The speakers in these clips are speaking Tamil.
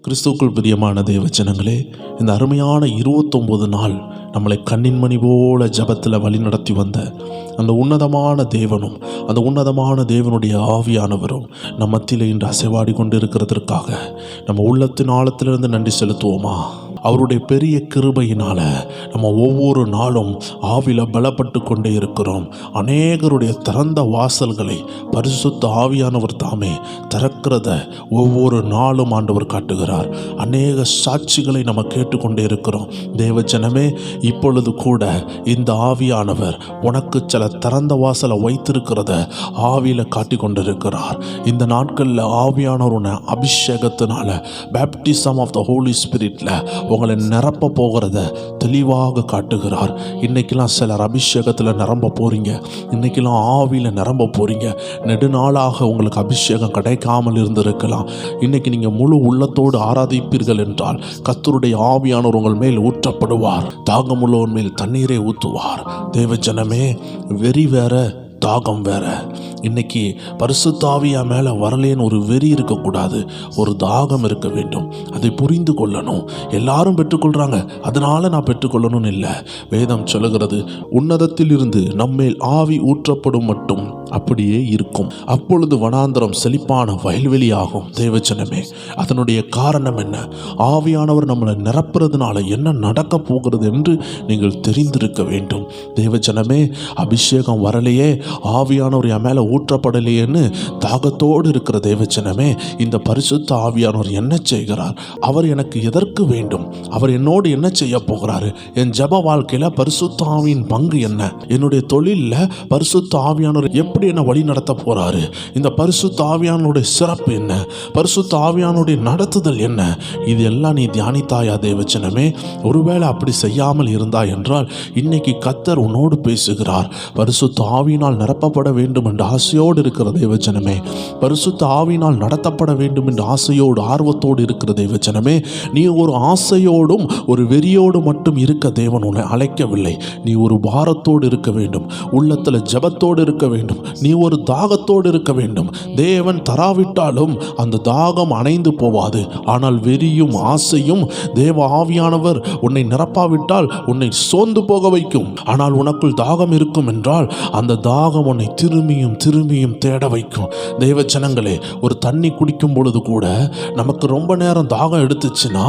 கிறிஸ்துவுக்குள் பிரியமான தேவஜனங்களே, இந்த அருமையான 29 நாள் நம்மளை கண்ணின் மணி போல ஜபத்தில் வழி நடத்தி வந்த அந்த உன்னதமான தேவனும் அந்த உன்னதமான தேவனுடைய ஆவியானவரும் நம்ம மத்தியில் இன்று அசைவாடி கொண்டு இருக்கிறதற்காக நம்ம உள்ளத்தின் ஆழத்திலிருந்து நன்றி செலுத்துவோமா? அவருடைய பெரிய கிருபையினால நம்ம ஒவ்வொரு நாளும் ஆவில பலப்பட்டு கொண்டே இருக்கிறோம். அநேகருடைய திறந்த வாசல்களை பரிசுத்த ஆவியானவர் தாமே திறக்கிறத ஒவ்வொரு நாளும் ஆண்டவர் காட்டுகிறார். அநேக சாட்சிகளை நம்ம கேட்டுக்கொண்டே இருக்கிறோம். தேவஜனமே, இப்பொழுது கூட இந்த ஆவியானவர் உனக்கு சில திறந்த வாசலை வைத்திருக்கிறத ஆவியில காட்டி கொண்டிருக்கிறார். இந்த நாட்களில் ஆவியானவர் உன்னை அபிஷேகத்தினால பேப்டிசம் ஆஃப் த ஹோலி ஸ்பிரிட்ல உங்களை நிரப்ப போகிறத தெளிவாக காட்டுகிறார். இன்னைக்கெல்லாம் சிலர் அபிஷேகத்தில் நிரம்ப போறீங்க, இன்னைக்கெல்லாம் ஆவியில் நிரம்ப போறீங்க. நெடுநாளாக உங்களுக்கு அபிஷேகம் கிடைக்காமல் இருந்திருக்கலாம். இன்னைக்கு நீங்க முழு உள்ளத்தோடு ஆராதிப்பீர்கள் என்றால் கர்த்தருடைய ஆவியானவர் உங்கள் மேல் ஊற்றப்படுவார். தாகமுள்ளவர் மேல் தண்ணீரை ஊற்றுவார். தேவஜனமே, வெறி வேற தாகம் வேற. இன்னைக்கு பரிசுத்த ஆவியா மேலே வரலேன்னு ஒரு வெறி இருக்கக்கூடாது, ஒரு தாகம் இருக்க வேண்டும். அதை புரிந்து கொள்ளணும். எல்லாரும் பெற்றுக்கொள்றாங்க, அதனால நான் பெற்றுக்கொள்ளணும்னு இல்லை. வேதம் சொல்லுகிறது, உன்னதத்தில் இருந்து நம்மேல் ஆவி ஊற்றப்படும் மட்டும் அப்படியே இருக்கும், அப்பொழுது வனாந்தரம் செழிப்பான வயல்வெளி ஆகும். தேவஜனமே, அதனுடைய காரணம் என்ன? ஆவியானவர் நம்மளை நிரப்புறதுனால என்ன நடக்க போகிறது என்று நீங்கள் தெரிந்திருக்க வேண்டும். தேவஜனமே, அபிஷேகம் வரலையே, ஆவியானவர் என் மேலே ஊற்றப்படலையேன்னு தாகத்தோடு இருக்கிற தேவஜனமே, இந்த பரிசுத்த ஆவியானவர் என்ன செய்கிறார்? அவர் எனக்கு எதற்கு வேண்டும்? அவர் என்னோடு என்ன செய்ய போகிறாரு? என் ஜப வாழ்க்கையில் பரிசுத்த ஆவியின் பங்கு என்ன? என்னுடைய தொழிலில் பரிசுத்த ஆவியானவர் எப்படி என்ன வழி நடத்த போறாரு? இந்த பரிசுத்த ஆவியானுடைய சிறப்பு என்ன? பரிசுத்த ஆவியானுடைய நடத்துதல் என்ன? இது எல்லாம் நீ தியானித்தாயா தேவஜனமே? ஒருவேளை அப்படி செய்யாமல் இருந்தாய் என்றால் இன்னைக்கு கர்த்தர் உன்னோடு பேசுகிறார். பரிசுத்த ஆவியினால் நிரப்பப்பட வேண்டும் என்ற ஆசையோடு இருக்கிற தேவஜனமே, பரிசுத்த ஆவியினால் நடத்தப்பட வேண்டும் என்ற ஆசையோடு ஆர்வத்தோடு இருக்கிற தேவஜனமே, நீ ஒரு ஆசையோடும் ஒரு வெறியோடு மட்டும் இருக்க தேவன் உன்னை அழைக்கவில்லை. நீ ஒரு பாரத்தோடு இருக்க வேண்டும், உள்ளத்தில் ஜபத்தோடு இருக்க வேண்டும், நீ ஒரு தாகத்தோடு இருக்க வேண்டும். தேவன் தராவிட்டாலும் அந்த தாகம் அணைந்து போவாது. ஆனால் வெறியும் ஆசையும் தேவ ஆவியானவர் உன்னை நிரப்பாவிட்டால் உன்னை சோர்ந்து போக வைக்கும். ஆனால் உனக்குள் தாகம் இருக்கும் என்றால் அந்த தாகம் உன்னை திரும்பியும் திரும்பியும் தேட வைக்கும். தேவ ஜனங்களே, ஒரு தண்ணி குடிக்கும் பொழுது கூட நமக்கு ரொம்ப நேரம் தாகம் எடுத்துச்சுன்னா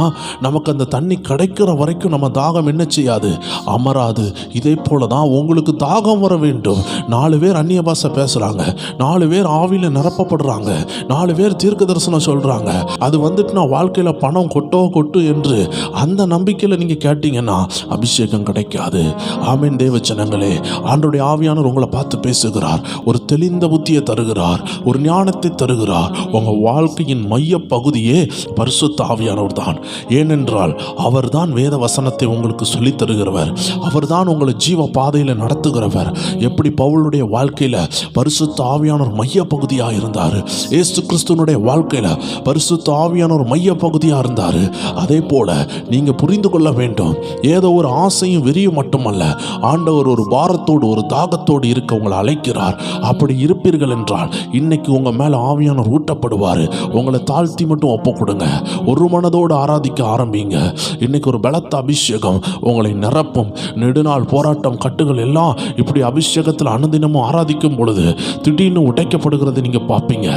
நமக்கு அந்த தண்ணி கிடைக்கிற வரைக்கும் நம்ம தாகம் என்ன செய்யாது? அமராது. இதே போல தான் உங்களுக்கு தாகம் வர வேண்டும். 4 பேர் அந்நிய பாஷை பேசுறாங்க, 4 பேர் ஆவியில நிரப்பப்படுறாங்க, 4 பேர் தீர்க்க தரிசனம் சொல்றாங்க. அது வந்துட்டு நான் வாழ்க்கையில பணம் கொட்டு என்று அந்த நம்பிக்கையில நீங்க கேட்டீங்கன்னா அபிஷேகம் கிடைக்காது. ஆமென். தேவ ஜனங்களே, ஆண்டவருடைய ஆவியானவர் உங்களை பார்த்து பேசுகிறார். ஒரு தெளிந்த புத்தியை தருகிறார், ஒரு ஞானத்தை தருகிறார். உங்க வாழ்க்கையின் மைய பகுதியே பரிசுத்த ஆவியானவர் தான். ஏனென்றால் அவர்தான் வேத வசனத்தை உங்களுக்கு சொல்லித் தருகிறவர், அவர்தான் உங்களை ஜீவ பாதையில நடத்துகிறவர். எப்படி பவுலுடைய வாழ்க்கையில பரிசுத்த ஆவியானவர் மைய பகுதியாக இருந்தார், இயேசு கிறிஸ்துவனுடைய வாழ்க்கையில பரிசுத்த ஆவியானவர் மைய பகுதியாக இருந்தார். அதே போல நீங்க புரிந்து கொள்ள வேண்டும், ஏதோ ஒரு ஆசையும் வெறியும் மட்டுமல்ல, ஆண்டவர் ஒரு பாரத்தோடு ஒரு தாகத்தோடு இருக்க உங்களை அழைக்கிறார். அப்படி இருப்பீர்கள் என்றால் இன்னைக்கு உங்க மேல ஆவியானவர் ஊட்டப்படுவார். உங்களை தாழ்த்தி மட்டும் ஒப்பு கொடுங்க, ஒரு மனதோடு ஆராதிக்க ஆரம்பிங்க. இன்னைக்கு ஒரு பலத்த அபிஷேகம் உங்களை நிரப்பும். நெடுநாள் போராட்டம் கட்டுகள் எல்லாம் இப்படி அபிஷேகத்தில் அனுதினமும் ஆராதிக்கும் பொழுது திடீர்னு உடைக்கப்படுகிறது நீங்க பார்ப்பீங்க.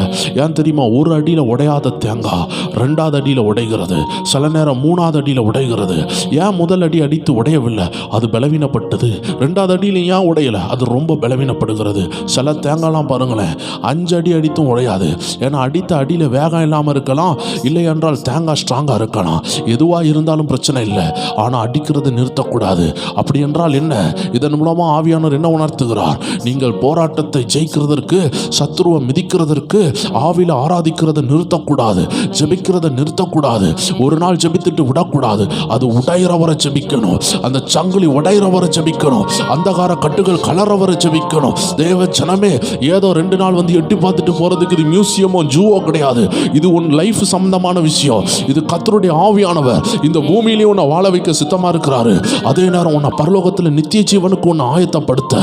ஏன் தெரியுமா? ஒரு அடியில் உடையாத தேங்காய் 2வது அடியில் உடைகிறது, சில நேரம் 3வது அடியில் உடைகிறது. ஏன் முதல் அடி அடித்து உடையவில்லை? அது பலவீனப்பட்டது. 2வது அடியில் ஏன் உடையல? அது ரொம்ப பலவீனப்படுகிறது. சில தேங்காய்லாம் பாருங்களேன், 5 அடி அடித்தும் உடையாது. ஏன்னா அடித்த அடியில் வேகம் இல்லாமல் இருக்கலாம், இல்லை என்றால் தேங்காய் ஸ்ட்ராங்காக இருக்கலாம். எதுவாக இருந்தாலும் பிரச்சனை இல்லை, ஆனால் அடிக்கிறது நிறுத்தக்கூடாது. அப்படி என்றால் என்ன? இதன் மூலமாக ஆவியானவர் என்ன உணர்த்துகிறார்? நீங்கள் போராட்டத்தை ஜெயிக்கிறதற்கு, சத்துருவை மிதிக்கிறதற்கு ஆவியில் ஆராதிக்கிறத நிறுத்தக்கூடாது, ஜெபிக்கிறத நிறுத்தக்கூடாது. ஒரு நாள் ஜெபித்துட்டு விடக்கூடாது, அது உடையிறவரை ஜெபிக்கணும், அந்த சங்கிலி உடையிறவரை ஜெபிக்கணும், அந்தகார கட்டுகள் கலரவரை ஜெபிக்கணும். இருக்கணும். தேவ ஜனமே, ஏதோ 2 நாள் வந்து எட்டி பார்த்துட்டு போறதுக்கு இது மியூசியமோ ஜூவோ கிடையாது. இது உன் லைஃப் சம்பந்தமான விஷயம். இது கர்த்தருடைய ஆவியானவர் இந்த பூமியிலே உன்னை வாழ வைக்க சித்தமா இருக்கிறாரு. அதே நேரம் உன்னை பரலோகத்தில் நித்திய ஜீவனுக்கு உன்னை ஆயத்தப்படுத்த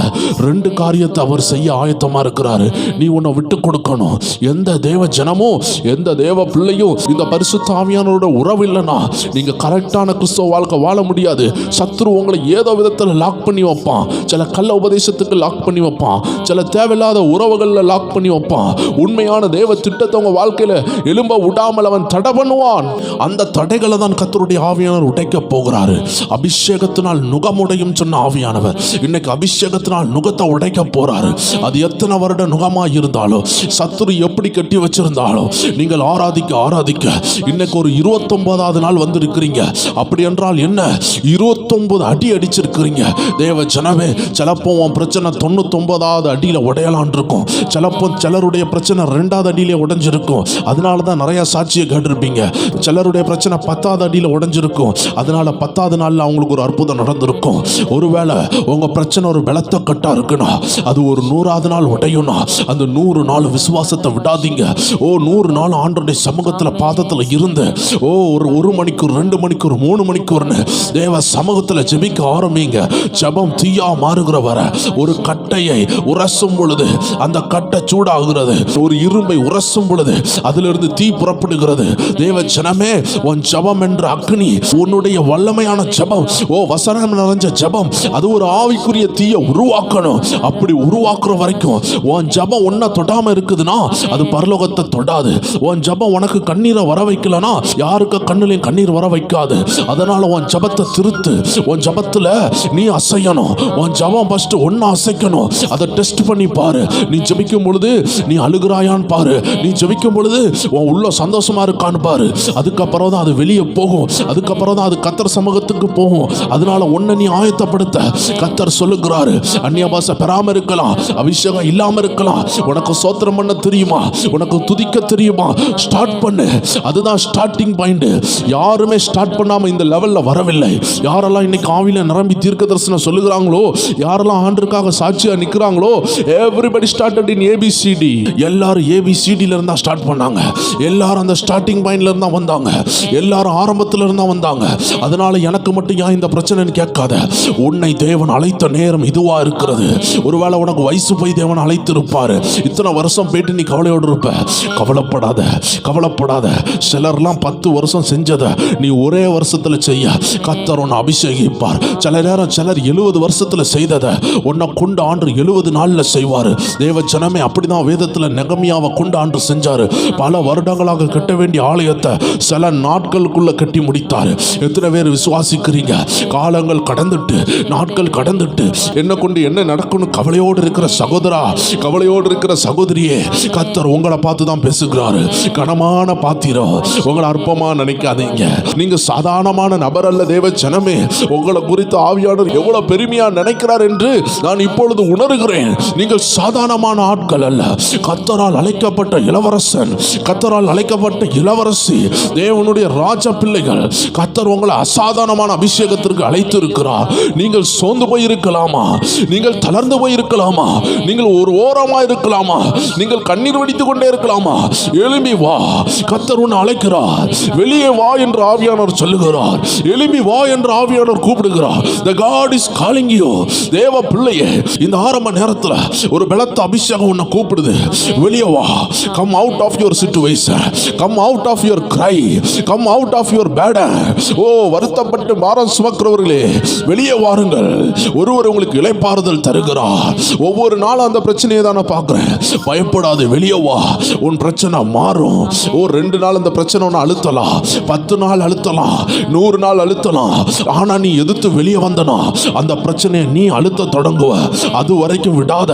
2 காரியத்தை அவர் செய்ய ஆயத்தமா இருக்கிறாரு. நீ உன்னை விட்டு கொடுக்கணும். எந்த தேவ ஜனமும் எந்த தேவ பிள்ளையும் இந்த பரிசுத்த ஆவியானவரோட உறவு இல்லைன்னா நீங்க கரெக்டான கிறிஸ்தவ வாழ்க்கை வாழ முடியாது. சத்துரு உங்களை ஏதோ விதத்தில் லாக் பண்ணி வைப்பான். சில கள்ள உபதேசத்துக்கு லாக் பண்ணி வைப்பான். சில தேவையில்லாத உறவுகளில் லாக் பண்ணி வைப்பான். உண்மையான தேவ திட்டத்தை உங்க வாழ்க்கையில எலும்ப விடாமல் அவன் தடை பண்ணுவான். அந்த தடைகளை தான் கர்த்தருடைய ஆவியானவர் உடைக்க போகிறாரு. அபிஷேகத்தினால் நுகமுடையும் சொன்ன ஆவியானவர் இன்னைக்கு அபிஷேகத்தினால் நுகத்தை உடைக்க போறாரு. அது எத்தனை வருட நுகமாக இருந்தாலும், சத்துரு எப்படி கட்டி வச்சிருந்தாலும், நீங்கள் ஆராதிக்க ஆராதிக்க இன்னைக்கு ஒரு 29வது நாள் வந்து இருக்கிறீங்க. அப்படி என்றால் என்ன, 29 அடி அடிச்சிருக்கிறீங்க. தேவ ஜனமே, சிலப்போ உன் பிரச்சனை 99வது அடியில் உடையலான் இருக்கும். சிலப்போ சிலருடைய பிரச்சனை 2வது அடியிலே உடைஞ்சிருக்கும். அதனால தான் நிறைய சாட்சியை கேட்டிருப்பீங்க. சிலருடைய பிரச்சனை 10வது அடியில் உடைஞ்சிருக்கும். அதனால 10வது நாளில் அவங்களுக்கு ஒரு அற்புதம் நடந்திருக்கும். ஒருவேளை உங்க பிரச்சனை ஒரு பலத்த கட்டா இருக்குன்னா அது ஒரு 100வது நாள் உடையும்னா அந்த 100 நாள் விசுவாசத்தை விடாதீங்க. 100 நாள் ஆண்டவருடைய சமூகத்தில் பாதத்தில் இருந்து ஒரு மணிக்கூர் 2 மணிக்கூர் 3 மணிக்கூர்னு தேவ சமூகத்தில் ஜெபிக்க ஆரம்பிங்க. ஜெபம் தீயா மாறுகிற வர ஒரு கட்டையை உரசும் பொழுது அந்த கட்டை சூடாகிறது. ஒரு இரும்பை உரசும் பொழுது அதிலிருந்து தீ புறப்படுகிறது. தேவ ஜனமே, உன் ஜெபம் என்ற அக்னி, உன்னுடைய வல்லமையான ஜெபம், வசனம் நிறைஞ்ச ஜெபம், அது ஒரு ஆவிக்குரிய தீயை உருவாக்கணும். அப்படி உருவாக்குற வரைக்கும் உன் ஜெபம் உன்னை தொடாம இருக்குதுன்னா அது பரலோகத்தை தொடாது. உன் ஜெபம் உனக்கு கண்ணீரை வர வைக்கலனா யாருக்கு கண்ணிலையும் கண்ணீர் வர வைக்காது. அதனால உன் ஜெபத்தை திருத்து. உன் ஜெபத்துல நீ அசையணும். உன் ஜெபம் ஃபர்ஸ்ட் ஒன்னு அசைக்கணும். அதை டெஸ்ட் பண்ணி பாரு. நீ ஜெபிக்கும் பொழுது நீ அழுகிறாயான்னு பாரு. நீ ஜெபிக்கும் பொழுது உன் உள்ள சந்தோஷமா இருக்கான்னு பாரு. அதுக்கப்புறம் தான் அது வெளியே போகும். அதுக்கப்புறம் தான் அது கர்த்தர் சமூகத்துக்கு போகும். அதனால உன்னை நீ ஆயத்தப்படுத்த கர்த்தர் சொல்லுகிறாரு. அந்நிய பாஷை பெறாம இருக்கலாம், அபிஷேகம் இல்லாம இருக்கலாம். உனக்கு ஸ்தோத்திரம் பண்ண தெரியுமா? உனக்கு துதிக்க தெரியுமா? ஸ்டார்ட் பண்ணு. அதுதான் ஸ்டார்டிங் பாயிண்ட். யாருமே ஸ்டார்ட் பண்ணாம இந்த லெவல்ல வரவில்லை. யாரெல்லாம் இன்னைக்கு ஆவியில நிரம்பி தீர்க்க தரிசனம் சொல்லுகிறாங்களோ, யாரெல்லாம் ஆண்டவருக்காக சாட்சியா நிற்கிறாங்களோ, எவ்ரிபடி ஸ்டார்டட் இன் ABCD. எல்லாரும் ABCDல இருந்தா ஸ்டார்ட் பண்ணாங்க. எல்லாரும் அந்த ஸ்டார்டிங் பாயிண்ட்ல இருந்தா வந்தாங்க. எல்லாரும் ஆரம்பத்துல இருந்தா வந்தாங்க. அதனால எனக்கு மட்டும் ஏன் இந்த பிரச்சனைன்னு கேட்காத. உன்னை தேவன் அழைத்த நேரம் இதுவா இருக்கிறது. ஒருவேளை உனக்கு வயசு போய் தேவன் அழைத்து இருப்பாரு. இத்தனை வருஷம் போயிட்டு நீ கவலையோடு இருப்ப. கவலைப்படாத, கவலைப்படாத. சிலர்லாம் 10 வருஷம் செஞ்சதை நீ ஒரே வருஷத்துல செய்ய கர்த்தர் உன்னை அபிஷேகிப்பார். சில நேரம் சிலர் 70 வருஷத்துல செய்ததை உன்னை கொண்டு ஆண்டு 70 நாள்ல செய்வாரு. தேவ ஜனமே, அப்படிதான் வேதத்துல நெகமியாவை கொண்டு ஆண்டு செஞ்சாரு. பல வருடங்களாக கட்ட வேண்டிய ஆலயத்தை சில நாட்களுக்குள்ள கட்டி முடித்தாரு. எத்தனை பேர் விசுவாசிக்கிறீங்க? காலங்கள் கடந்துட்டு, நாட்கள் கடந்துட்டு, என்ன கொண்டு என்ன நடக்கணும் கவலையோடு இருக்கிற சகோதரா, கவலையோடு இருக்கிற சகோதரியே, கர்த்தர் உங்களை பார்த்து தான் பேசுகிறாரு. கனமான பாத்திரம், உங்களை அற்பமா நினைக்காதீங்க. நீங்க சாதாரணமான நபர் அல்ல. தேவ ஜனமே, உங்களை குறித்து ஆவியானவர் எவ்வளவு பெருமையா நினைக்கிறார் என்று நான் இப்பொழுது உணர்கிறேன். நீங்கள் சாதாரணமான ஆட்கள் அல்ல. கர்த்தரால் அழைக்கப்பட்ட இளவரசன், கர்த்தரால் அழைக்கப்பட்ட இளவரசி, தேவனுடைய ராஜ பிள்ளைகள். கர்த்தர் உங்களை அசாதாரணமான அபிஷேகத்திற்கு அழைத்து இருக்கிறார். நீங்கள் சோர்ந்து போயிருக்கலாமா? நீங்கள் தளர்ந்து போயிருக்கலாமா? நீங்கள் ஒரு ஓரமா இருக்கலாமா? நீங்கள் கண்ணீர் வடித்துக் கொண்டே இருக்கலாமா? எழும்பி வா, கர்த்தர் உன்னை அழைக்கிறார். வெளியே வா என்று ஆவியானவர் சொல்லுகிறார். எழும்பி வா என்று ஆவியானவர் கூப்பிடுகிறார். The God is calling you. தேவ பிள்ளையே, இந்த ஆரம்ப நேரத்தில் ஒரு பலத்த அபிஷேகம் உன்னை கூப்பிடுது. வெளியே வா. Come out of your situation. Come out of your cry. Come out of your burden. வருத்தப்பட்டு பாரம் சுமக்கிறவர்களே, வெளியே வாருங்கள். ஒருவர் உங்களுக்கு இளைப்பாறுதல் தருகிறார். ஒவ்வொரு நாளும் அந்த பிரச்சனையை தான் நான் பார்க்கிறேன். பயப்படாது, வெளியே வா. உன் பிரச்சனை மாறும். 2 நாள் அந்த பிரச்சனை ஒன்று அழுத்தலாம், 10 நாள் அழுத்தலாம், 100 நாள் அழுத்தலாம். ஆனா நீ எதிர்த்து வெளியே வந்தனா அந்த பிரச்சனையை நீ அழுத்த தொடங்குவ. அது வரைக்கும் விடாத.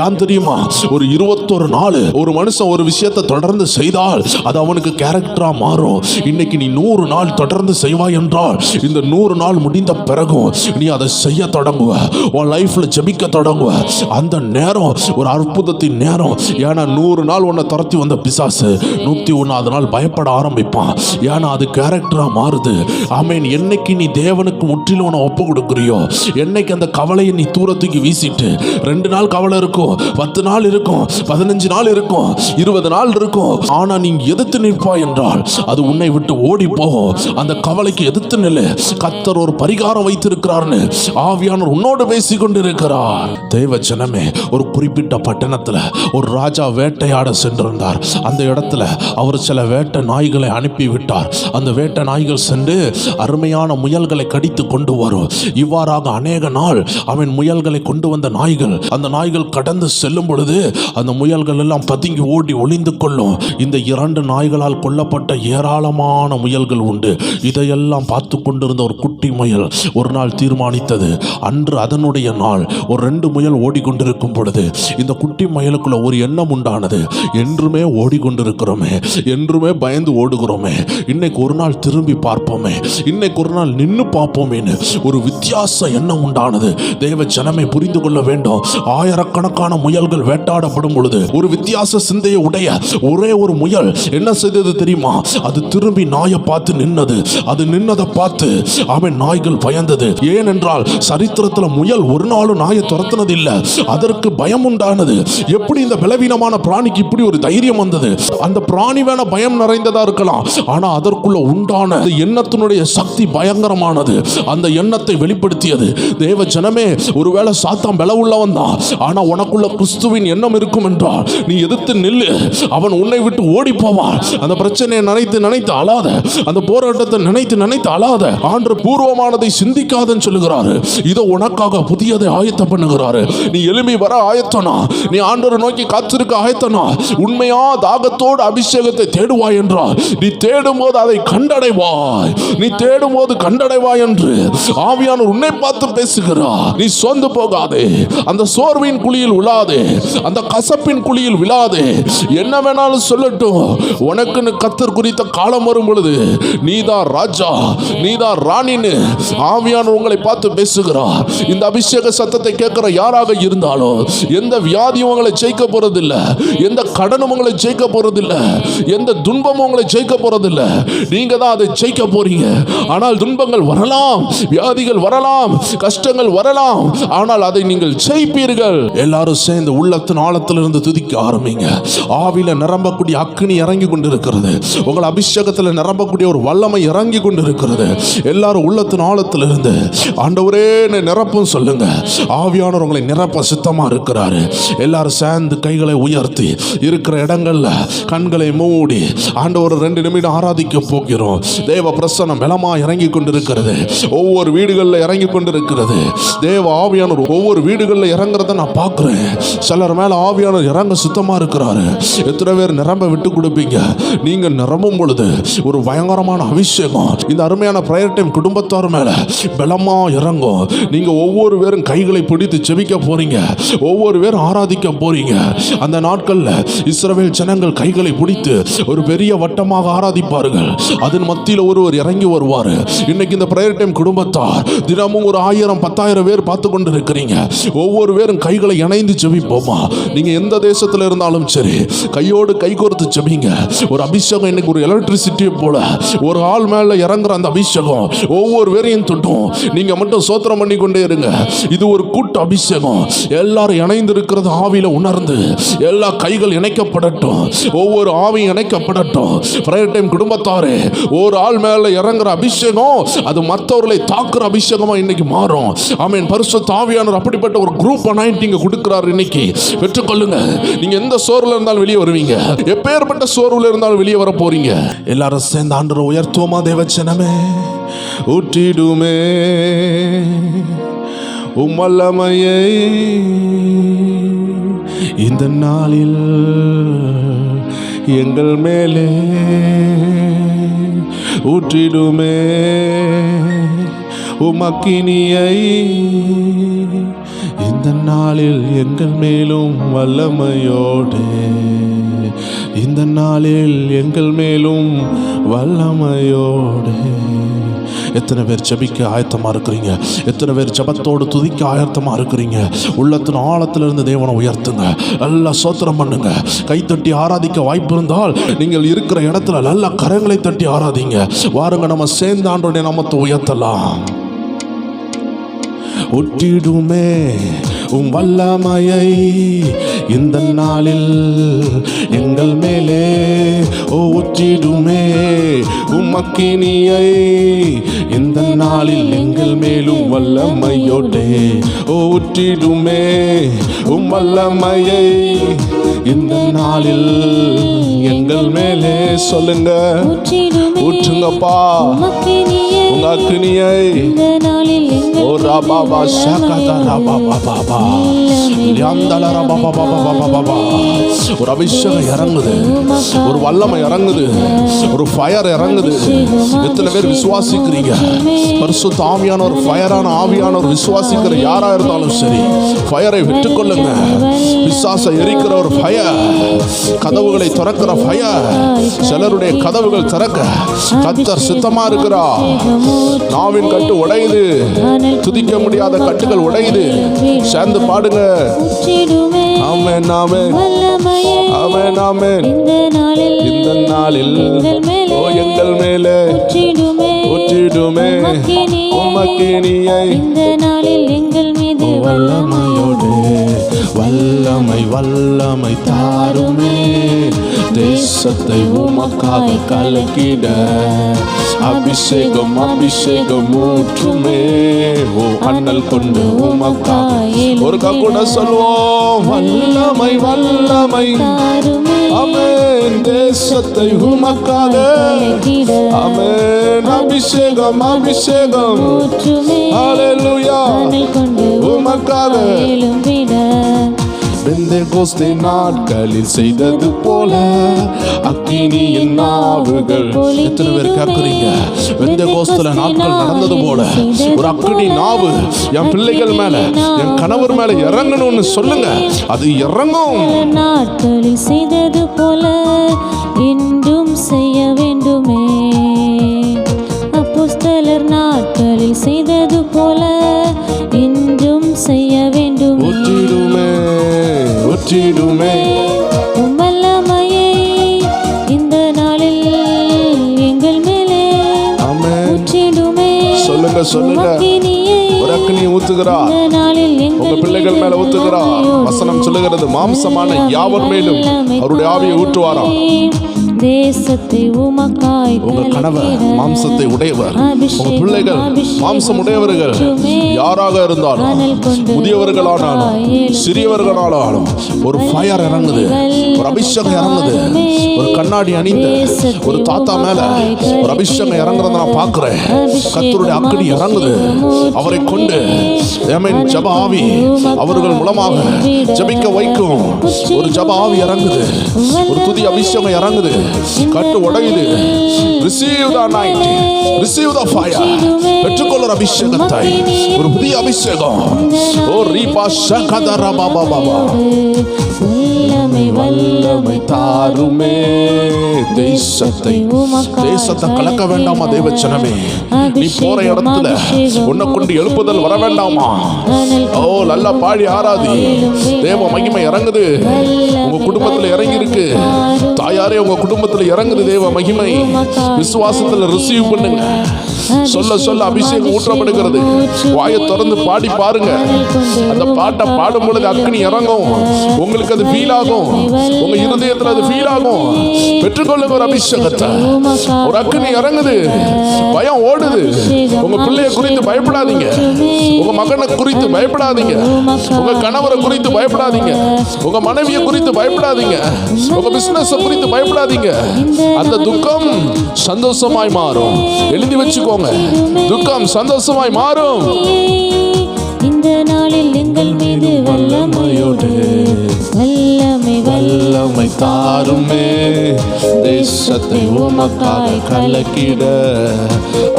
ஏன் தெரியுமா? ஒரு 21 நாள் ஒரு மனுஷன் ஒரு விஷயத்தை தொடர்ந்து செய்தால் அது அவனுக்கு கேரக்டரா மாறும். இன்னைக்கு நீ 100 நாள் தொடர்ந்து செய்வாய் என்றால் இந்த 100 நாள் முடிந்த பிறகும் நீ அதை செய்ய தொடங்குவ. உன் லைஃப்ல ஜெபிக்க தொடங்குவ. அந்த நேரம் ஒரு அற்புதத்தின் நேரம். ஏன்னா 100 நாள் உன்னை துரத்தி வந்த பிசாசு 101வது நாள் பயப்பட ஆரம்பிப்பான். ஏன்னா அது கேரக்டரா மாறுது. ஆமென். என்னைக்கு நீ தேவனுக்கு முற்றிலும் உன்னை ஒப்பு கொடுக்குறியோ, என்னைக்கு அந்த கவலையை நீ தூரத்துக்கு வீசிட்டு 2 நாள் கவலை இருக்கும், 10 நாள் இருக்கும், 15 நாள் இருக்கும், 20 நாள் இருக்கும். ஆனா நீங்க எதிர்த்து நிற்பாய் என்றால் அது உன்னை விட்டு ஓடி போகும். அந்த கவலைக்கு எதிர்த்து நில்லு. கர்த்தர் ஒரு பரிகாரம் வைத்திருக்கிறார்னு ஆவியானவர் உன்னோடு பேசி கொண்டிருக்கிறார். தேவ ஜனமே, ஒரு குறிப்பிட்ட பட்டணத்துல ஒரு ராஜா வேட்டையாட சென்றிருந்தார். அந்த இடத்துல அவர் சில வேட்டை நாய்களை அனுப்பி விட்டார். அந்த வேட்டை நாய்கள் சென்று அருமையான முயல்களை கடித்து கொண்டு வரும். இவ்வாறாக அநேக நாள் அவன் முயல்களை கொண்டு வந்த நாய்கள், அந்த நாய்கள் கடந்து செல்லும் பொழுது அந்த முயல்கள் எல்லாம் பதுங்கி ஓடி ஒளிந்து கொள்ளும். இந்த 2 நாய்களால் கொல்லப்பட்ட ஏராளமான முயல்கள் உண்டு. இதையெல்லாம் பார்த்து கொண்டிருந்த ஒரு குட்டி முயல் ஒரு நாள் தீர்மானித்தது, அன்று அதனுடைய நாள். ஒரு 2 முயல் ஓடிக்கொண்டிருக்கும் பொழுது இந்த குட்டி முயலுக்குள்ள ஒரு எண்ணம் உண்டானது, என்றுமே ஓடிக்கொண்டிருக்கிறோமே, என்றுமே பயந்து ஓடுகிறோமே, இன்னைக்கு ஒரு நாள் திரும்பி பார்ப்போமே, இன்னைக்கு ஒரு நாள் நின்று பார்ப்போமேன்னு ஒரு வித்தியாச எண்ணம் உண்டானது. தேவ ஜனமே புரிந்து கொள்ள வேண்டும், ஆயிரக்கணக்கான முயல்கள் வேட்டாடப்படும் பொழுது ஒரு வித்தியாச சிந்தையை உடைய ஒரே ஒரு முயல் என்ன செய்தது தெரியுமா? அது திரும்பி நாயை பார்த்து நின்னது. அது நின்னதை பார்த்து அவன் நாய்கள் பயந்தது. ஏனென்றால் சரித்திரத்தில் முயல் ஒரு நாளும் நாயை துரத்தினது இல்லை. அதற்கு பயம் உண்டானது. எப்படி இந்த பலவீனமான பிராணிக்கு இப்படி ஒரு தைரியம் வந்தது? அந்த பிராணி வேணா பயம் நிறைந்ததா இருக்கலாம், ஆனா அதற்குள்ள உண்டான எண்ணத்தினுடைய சக்தி பயங்கரமானது. அந்த எண்ணத்தை வெளிப்படுத்தியது. தேவ ஜனமே, ஒருவேளை சாத்தான் பல உள்ளவன் தான், ஆனா உனக்குள்ள கிறிஸ்துவின் எண்ணம் இருக்கும் என்றால் நீ எதிர்த்து நில்லு. அவன் உன்னை விட்டு ஓடி போவான். அந்த பிரச்சனையை நினைத்து நினைத்து அழாத, அந்த போராட்டத்தை நினைத்து நினைத்து அழாத. ஆண்டு பூர்வமானதை சிந்திக்காதன்னு சொல்லுகிறாரு. இதோ உனக்காக புதியதை ஆயத்தம் பண்ணுகிறாரு. நீ எழும்பி வர ஆயத்தனா, நீ ஆண்டவரை நோக்கி காத்திருக்க ஆயத்தனா, உண்மையா தாகத்தோடு அபிஷேகத்தை தேடுவாய் என்றால் நீ தேடும் போது அதை கண்டடைவாய். நீ தேடும் போது கண்டடைவாய் என்று ஆவியானவர் உன்னை பார்த்து பேசுகிறார். நீ சோர்ந்து போகாதே, அந்த சோர்வின் குழியில் விழாதே, அந்த கசப்பின் குழியில் விழாதே. என்ன வேணாலும் சொல்லட்டும், உனக்குன்னு கர்த்தர் குறித்த காலம் வரும் பொழுது நீதான் ராஜா, நீதான் ராணின்னு ஆவியானவர் உங்களை பார்த்து பேசுகிறார். இந்த அபிஷேக சத்தத்தை கேட்கிற யாராக இருந்தாலும் எந்த வியாதியும் உங்களை ஜெயிக்க போறதில்லை, எந்த கடனும் உங்களை ஜெயிக்க போறதில்லை, எந்த துன்பமும் உங்களை ஜெயிக்க போறதில்லை. நீங்க தான் அதை ஜெயிக்க போறீங்க. ஆனால் துன்பங்கள் வரலாம், வியாதிகள் வரலாம், கஷ்டங்கள் வரலாம், ஆனால் அதை நீங்கள் ஜெயிப்பீர்கள். எல்லாரும் சேர்ந்து உள்ளத்தின் ஆழத்திலிருந்து துதிக்க ஆரம்பிங்க. ஆவில நிரம்பக்கூடிய அக்கினி இறங்கி கொண்டிருக்கிறது. உங்கள் அபிஷேகத்தில் நிரம்பக்கூடிய ஒரு வல்லமை இறங்கி கொண்டிருக்கிறது. எல்லாரும் உள்ளத்தின் ஆழத்திலிருந்து ஆண்டவரே நிரப்பும் சொல்லுங்க. ஆவியானவர் உங்களை நிரப்ப சித்தமா இருக்கிறாரு. எல்லாரும் சேர்ந்து கைகளை உயர்த்தி இருக்கிற இடங்கள்ல கண்களை மூடி ஆண்டவர் 2 நிமிடம் ஆராதிக்க போகிறோம். தேவ பிரசன்னம் பலமா இறங்கி கொண்டிருக்கிறது. ஒவ்வொரு வீடுகளில் இறங்கி கொண்டிருக்கிறது. தேவ ஆவியானவர் ஒவ்வொரு வீடுகளில் இறங்குறத நான் பார்க்கிறேன். சிலர் மேல ஆவியானவர் இறங்க சுத்தமா இருக்கிறாரு. எத்தனை பேர் நிரம்ப விட்டு கொடுப்பீங்க? நீங்க நிரம்பும் பொழுது ஒரு பயங்கரமான அபிஷேகம் இந்த அருமையான பிரயர் டைம் குடும்பத்தார் மேல பலமா இறங்கும். நீங்க ஒவ்வொரு பேரும் கைகளை பிடித்து செபிக்க போறீங்க, ஒவ்வொரு பேரும் ஆராதிக்க போறீங்க. அந்த நாட்கள்ல இஸ்ரவேல் ஜனங்கள் கைகளை பிடித்து ஒரு பெரிய வட்டமாக ஆராதிப்பார்கள். அதன் மத்தியில் ஒருவர் இறங்கி வருவார். இன்னைக்கு இந்த பிரயர் டைம் குடும்பத்தார் தினமும் ஒரு 1000 10,000 பேர் பார்த்து கொண்டு இருக்கிறீங்க. ஒவ்வொரு பேரும் கைகளை இணைந்து செபிப்போமா? நீங்க எந்த தேசத்தில் இருந்தாலும் சரி, கையோடு கை கோர்த்து செபிங்க. ஒரு அபிஷேகம் இன்னைக்கு ஒரு எலக்ட்ரிசிட்டி போல ஒரு ஆள் மேல இறங்குற அந்த அபிஷேகம் ஒவ்வொரு பேரையும் தொட்டும். நீங்க மட்டும் சோத்திரம் பண்ணி கொண்டே இருங்க. இது ஒரு கூட்டு அபிஷேகம். எல்லாரும் இணைந்து இருக்கிறது ஆவியில உணர்ந்து எல்லா கைகள் இணைக்கப்படட்டும், ஒவ்வொரு ஆவியும் இணைக்கப்படட்டும். பிரயர் டைம் குடும்பத்தாரே, ஒரு ஆள் மேல இறங்குற அபிஷேகம் அது மற்றவர்களை தாக்குற அபிஷேகமா இன்னைக்கு மாறும். ஆமென். பரிசுத்த ஆவியானவர் அப்படிப்பட்ட ஒரு குரூப் அனாயிண்டிங் கொடுக்கிறார். இன்னைக்கு பெற்றுக்கொள்ளுங்க. நீங்க எந்த சோர்வுல இருந்தாலும் வெளியே வருவீங்க, எப்பேற்பட்ட சோர்வுல இருந்தாலும் வெளியே வர போறீங்க. எல்லாரும் சேர்ந்து ஆண்டவரை உயர்த்துவோமா? தேவச்சனமே ஊற்றிடுமே உம்மல்லமையை இந்த நாளில் எங்கள் மேலே ஊற்றிடுமே உமக்கினியை இந்த நாளில் எங்கள் மேலும் வல்லமையோடு, இந்த நாளில் எங்கள் மேலும் வல்லமையோடு. எத்தனை பேர் ஜெபிக்க ஆயத்தமா இருக்கிறீங்க? எத்தனை பேர் ஜெபத்தோடு துதிக்க ஆயத்தமா இருக்கிறீங்க? உள்ளத்தின் ஆழத்திலிருந்து தேவனை உயர்த்துங்க. நல்லா சோத்திரம் பண்ணுங்க. கைத்தட்டி ஆராதிக்க வாய்ப்பு இருந்தால் நீங்கள் இருக்கிற இடத்துல நல்ல கரங்களை தட்டி ஆராதிங்க. வாருங்க, நம்ம சேர்ந்து ஆண்டவருடைய நாமத்தை உயர்த்தலாம். ஊற்றிடுமே வல்லமையை இந்த நாளில் எங்கள் மேலே ஊற்றிடுமே. அக்கினியை இந்த நாளில் எங்கள் மேலும் வல்லமையோடே ஊற்றிடுமே. வல்லமையை இந்த நாளில் எங்கள் மேலே சொல்லுங்க, ஊற்றுங்கப்பா உங்க அக்கினியை. ஓ ராபாபா ஷகதா ராபாபா பாபா லியாந்தல ராபாபா பாபா பாபா. ஒரு அபிஷேகம் இறங்குது, ஒரு வல்லமை இறங்குது, ஒரு ஃபயர் இறங்குது. எத்தனை பேர் விசுவாசிக்கிறீங்க? பரிசுத்த ஆவியான ஒரு ஃபயரான ஆவியான ஒரு விசுவாசிக்கிற யாரா இருந்தாலும் சரி, ஃபயரை விட்டுக்கொள்ளுங்க. விசுவாச எரிக்கிற ஒரு ஃபயர், கதவுகளை திறக்கிற ஃபயர். சிலருடைய கதவுகள் திறக்க கர்த்தர் சித்தமா இருக்கிறா. நாவின் கட்டு உடையுது, துதிக்க முடியாத கட்டுகள் உடையுது. சேர்ந்து பாடுங்க. ஆமென் ஆமென் ஆமென் ஆமென். இந்த நாளில் ஓ எங்கள் மேலே ஊற்றிடுமே உமக்கினியை. வல்லமையோடு வல்லமை வல்லமை தாருமே. தேசத்தை உமக்காக கலக்கிட அபிஷேகம் அபிஷேகம் ஊற்றுமே. ஓ அண்ணல் கொண்டு உமக்காக ஒரு கூட சொல்வோம். வல்லமை வல்லமை ஆமென். தேசத்தை உமக்காக ஆமென். அபிஷேகம் அபிஷேகம் ஹல்லேலூயா உமக்காக. பெந்தெகோஸ்தே நாட்களில் செய்தது போல அக்கினியின் நாவுகள். எத்தனை பேர் கேட்குறீங்க? பெந்தெகோஸ்தே நாட்கள் நடந்தது போல ஒரு அக்கினி நாவு என் பிள்ளைகள் மேல, என் கணவர் மேல இறங்கணும்னு சொல்லுங்க. அது இறங்கும். நாட்களில் செய்தது போல இன்றும் செய்ய வேண்டுமே. அப்போஸ்தலர் நாட்களில் செய்தது போல இன்றும் செய்ய வேண்டுமே. ஊற்றிடுமே வல்லமையை இந்த நாளில் எங்கள் மேலே ஊற்றிடுமே. சொல்லுங்க சொல்லுங்க. ஒரு அக்கினியை ஊத்துகிறா, உங்க பிள்ளைகள் மேல ஊத்துகிறா. வசனம் சொல்லுகிறது, மாம்சமான யாவர் மேலும் அவருடைய ஆவியை ஊற்றுவாராம். தேசத்தை உமக்காய் உங்க கணவர் மாம்சத்தை உடையவர், உங்க பிள்ளைகள் மாம்சம் உடையவர்கள் யாராக இருந்தாலும், முதியவர்களானாலும் சிறியவர்களானாலும் ஒரு ஃபயர் இறங்குது, ஒரு அபிஷேகம் இறங்குது. ஒரு கண்ணாடி அணிந்த ஒரு தாத்தா மேல ஒரு அபிஷேகம் இறங்குறத நான் பார்க்கிறேன். கர்த்தருடைய அக்கினி இறங்குது. அவரை கொண்டு ஜப ஆவி அவர்கள் மூலமாக ஜபிக்க வைக்கும். ஒரு ஜப ஆவி இறங்குது, ஒரு துதி அபிஷேகம் இறங்குது. கட்டு உடையுது. Receive the anointing, receive the fire. பெற்றுக்கொள்ளுற அபிஷேகத்தை, ஒரு புதிய அபிஷேகம். ஓ ரீபா ஷகதரா பாபா பாபா. வல்லமை தாருமே. தேசத்தை கலக்க வேண்டாமா தேவச்சனமே? நீ போற இடத்துல உன்னை கொண்டு எழுப்புதல் வர வேண்டாமா? ஓ நல்லா பாடி ஆராதி. தேவ மகிமை இறங்குது உங்க குடும்பத்துல, இறங்கி இருக்கு. தாயாரே உங்க குடும்பத்துல இறங்குது தேவ மகிமை. விசுவாசத்துல ரிசீவ் பண்ணுங்க. சொல்ல சொல்ல அபிஷேகம் ஊற்றப்படுகிறது. வாயை திறந்து பாடி பாருங்க. அந்த பாட்டை பாடும் பொழுது அக்கினி இறங்கும். உங்களுக்கு அது ஃபீல் ஆகும். உங்க இருதயத்துல அது ஃபீல் ஆகும். பெற்றுக்கொள்ளுங்க ஒரு அபிஷேகத்தை. ஒரு அக்கினி இறங்குது. பயம் ஓடுது. உங்க பிள்ளைய குறித்து பயப்படாதீங்க. உங்க மகனை குறித்து பயப்படாதீங்க. உங்க கணவரை குறித்து பயப்படாதீங்க. உங்க மனைவியை குறித்து பயப்படாதீங்க. உங்க பிசினஸ் குறித்து பயப்படாதீங்க. அந்த துக்கம் சந்தோஷமாய் மாறும். எழுதி வச்சுக்கோங்க, துக்கம் சந்தோஷமாய் மாறும். இந்த நாளில் எங்கள் மீது வல்லமையோடு வல்லமை தாருமே. தேசத்தை உமக்காய் கலக்கிட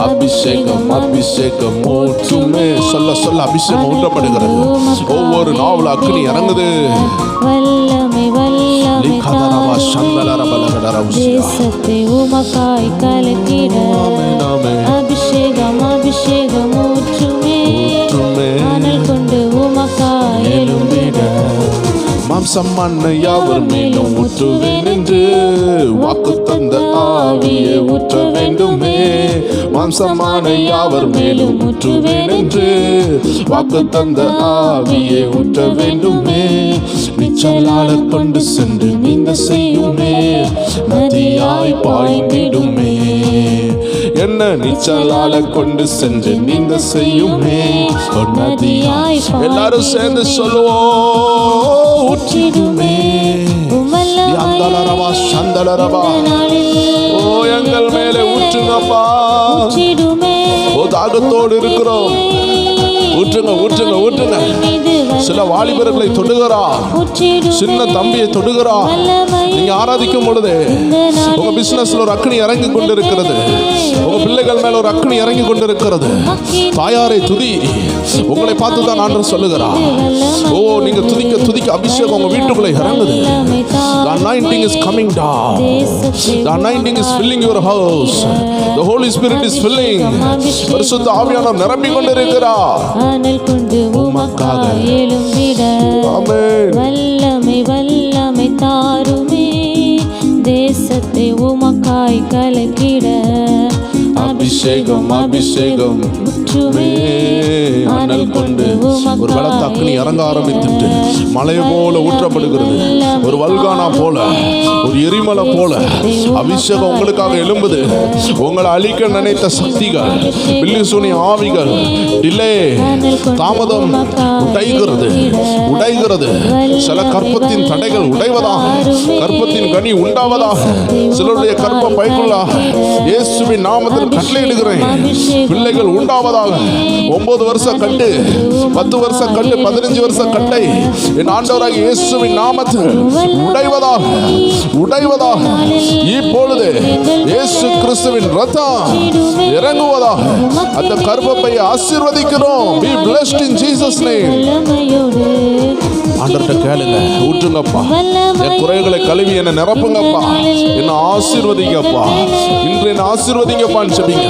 அபிஷேகம் அபிஷேகம் ஊற்றுமே. சொல்ல சொல்ல அபிஷேகம் ஊற்றப்படுகிறது. ஒவ்வொரு நாவல அக்கினி இறங்குது. வல்லமை வல்லமை தேசத்தை உமக்காய் கலக்கிட அபிஷேகம் அபிஷேகம் ஊற்றுமே. அனல் கொண்டு உமக்காய் எழும்பிட மாம்சம் மண்ணை யாவர் மேலும் ஊற்றுவேன் என்று வாக்கு தந்த ஆவியை ஊற்ற வேண்டுமே. மாம்சமான யாவர் மேலும் ஊற்றுவேன் என்று வாக்கு தந்த ஆவியை ஊற்ற வேண்டுமே. நிச்சலால கொண்டு சென்று நீந்த செய்யுமே, நதியாய் பாய்ந்திடுமே. என்ன நிச்சலால கொண்டு சென்று நீந்த செய்யுமே, நதியாய். எல்லாரும் சேர்ந்து சொல்லுவோம், ஊற்றிடுமே. அந்தலரவா சந்தலரவா, ஓ எங்கள் மேலே ஊற்றுங்கப்பா. ஓ தாகத்தோடு இருக்கிறோம், ஊற்றுங்க ஊற்றுங்க ஊற்றுங்க. சில வாலிபர்களை தொடுகிறா, சின்ன தம்பியை தொடுகிறா. நீங்க ஆராதிக்கும் பொழுது உங்க பிசினஸ்ல ஒரு அக்னி இறங்கி கொண்டிருக்கிறது, உங்க பிள்ளைகள் மேல ஒரு அக்னி இறங்கி கொண்டிருக்கிறது. தாயாரை துதி, உங்களை பார்த்து தான் ஆண்டவர் சொல்லுகிறார். ஓ நீங்க துதிக்க துதிக்க அபிஷேகம் உங்க வீட்டுக்குள்ள இறங்குது. The anointing is coming down. The anointing is filling your house. The Holy Spirit is filling. பரிசுத்த ஆவியானவர் நிரம்பிக் கொண்டிருக்கிறார். உமக்காக எழும்பிட வல்லமை வல்லமை தாருமே. தேசத்தை உமக்காய் கலக்கிட அபிஷேகம் அபிஷேகம் ஊற்றுமே. அனல் கொண்டு ஒரு பலத்த அக்னி இறங்க ஆரம்பித்துட்டு மலை போல ஊற்றப்படுகிறது. ஒரு வல்கானா போல, ஒரு எரிமலை போல அபிஷேகம் உங்களுக்காக எழும்புது. உங்களை அழிக்க நினைத்த சக்திகள், பில்லிசூனி ஆவிகள், டிலே தாமதம் உடைகிறது உடைகிறது. சில கற்பத்தின் தடைகள் உடைவதாக, கற்பத்தின் கனி உண்டாவதாக. சிலருடைய கற்ப பைக்குள்ளாக இயேசுவின் நாமத்தில் கட்டளையிடுகிறேன், பிள்ளைகள் உண்டாவதாக. 9 வருஷ கட்டு, 10 வருஷ கட்டு, 15 வருஷ கட்டை என் ஆண்டவராகிய இயேசுவின் நாமத்தில் உடைவதாக உடைவதாக. இப்பொழுது இயேசு கிறிஸ்துவின் ரத்தம் இறங்குவதாக. அந்த கர்ப்பப்பை ஆசீர்வதிக்கிறோம். Be blessed in Jesus name. ஆண்டவர்கிட்ட கேளுங்க, ஊற்றுங்கப்பா. என் குறைகளை கழுவி என்னை நிரப்புங்கப்பா, என்னை ஆசீர்வதிங்கப்பா. இன்று என்னை ஆசீர்வதிங்கப்பான்னு சொல்லுங்க.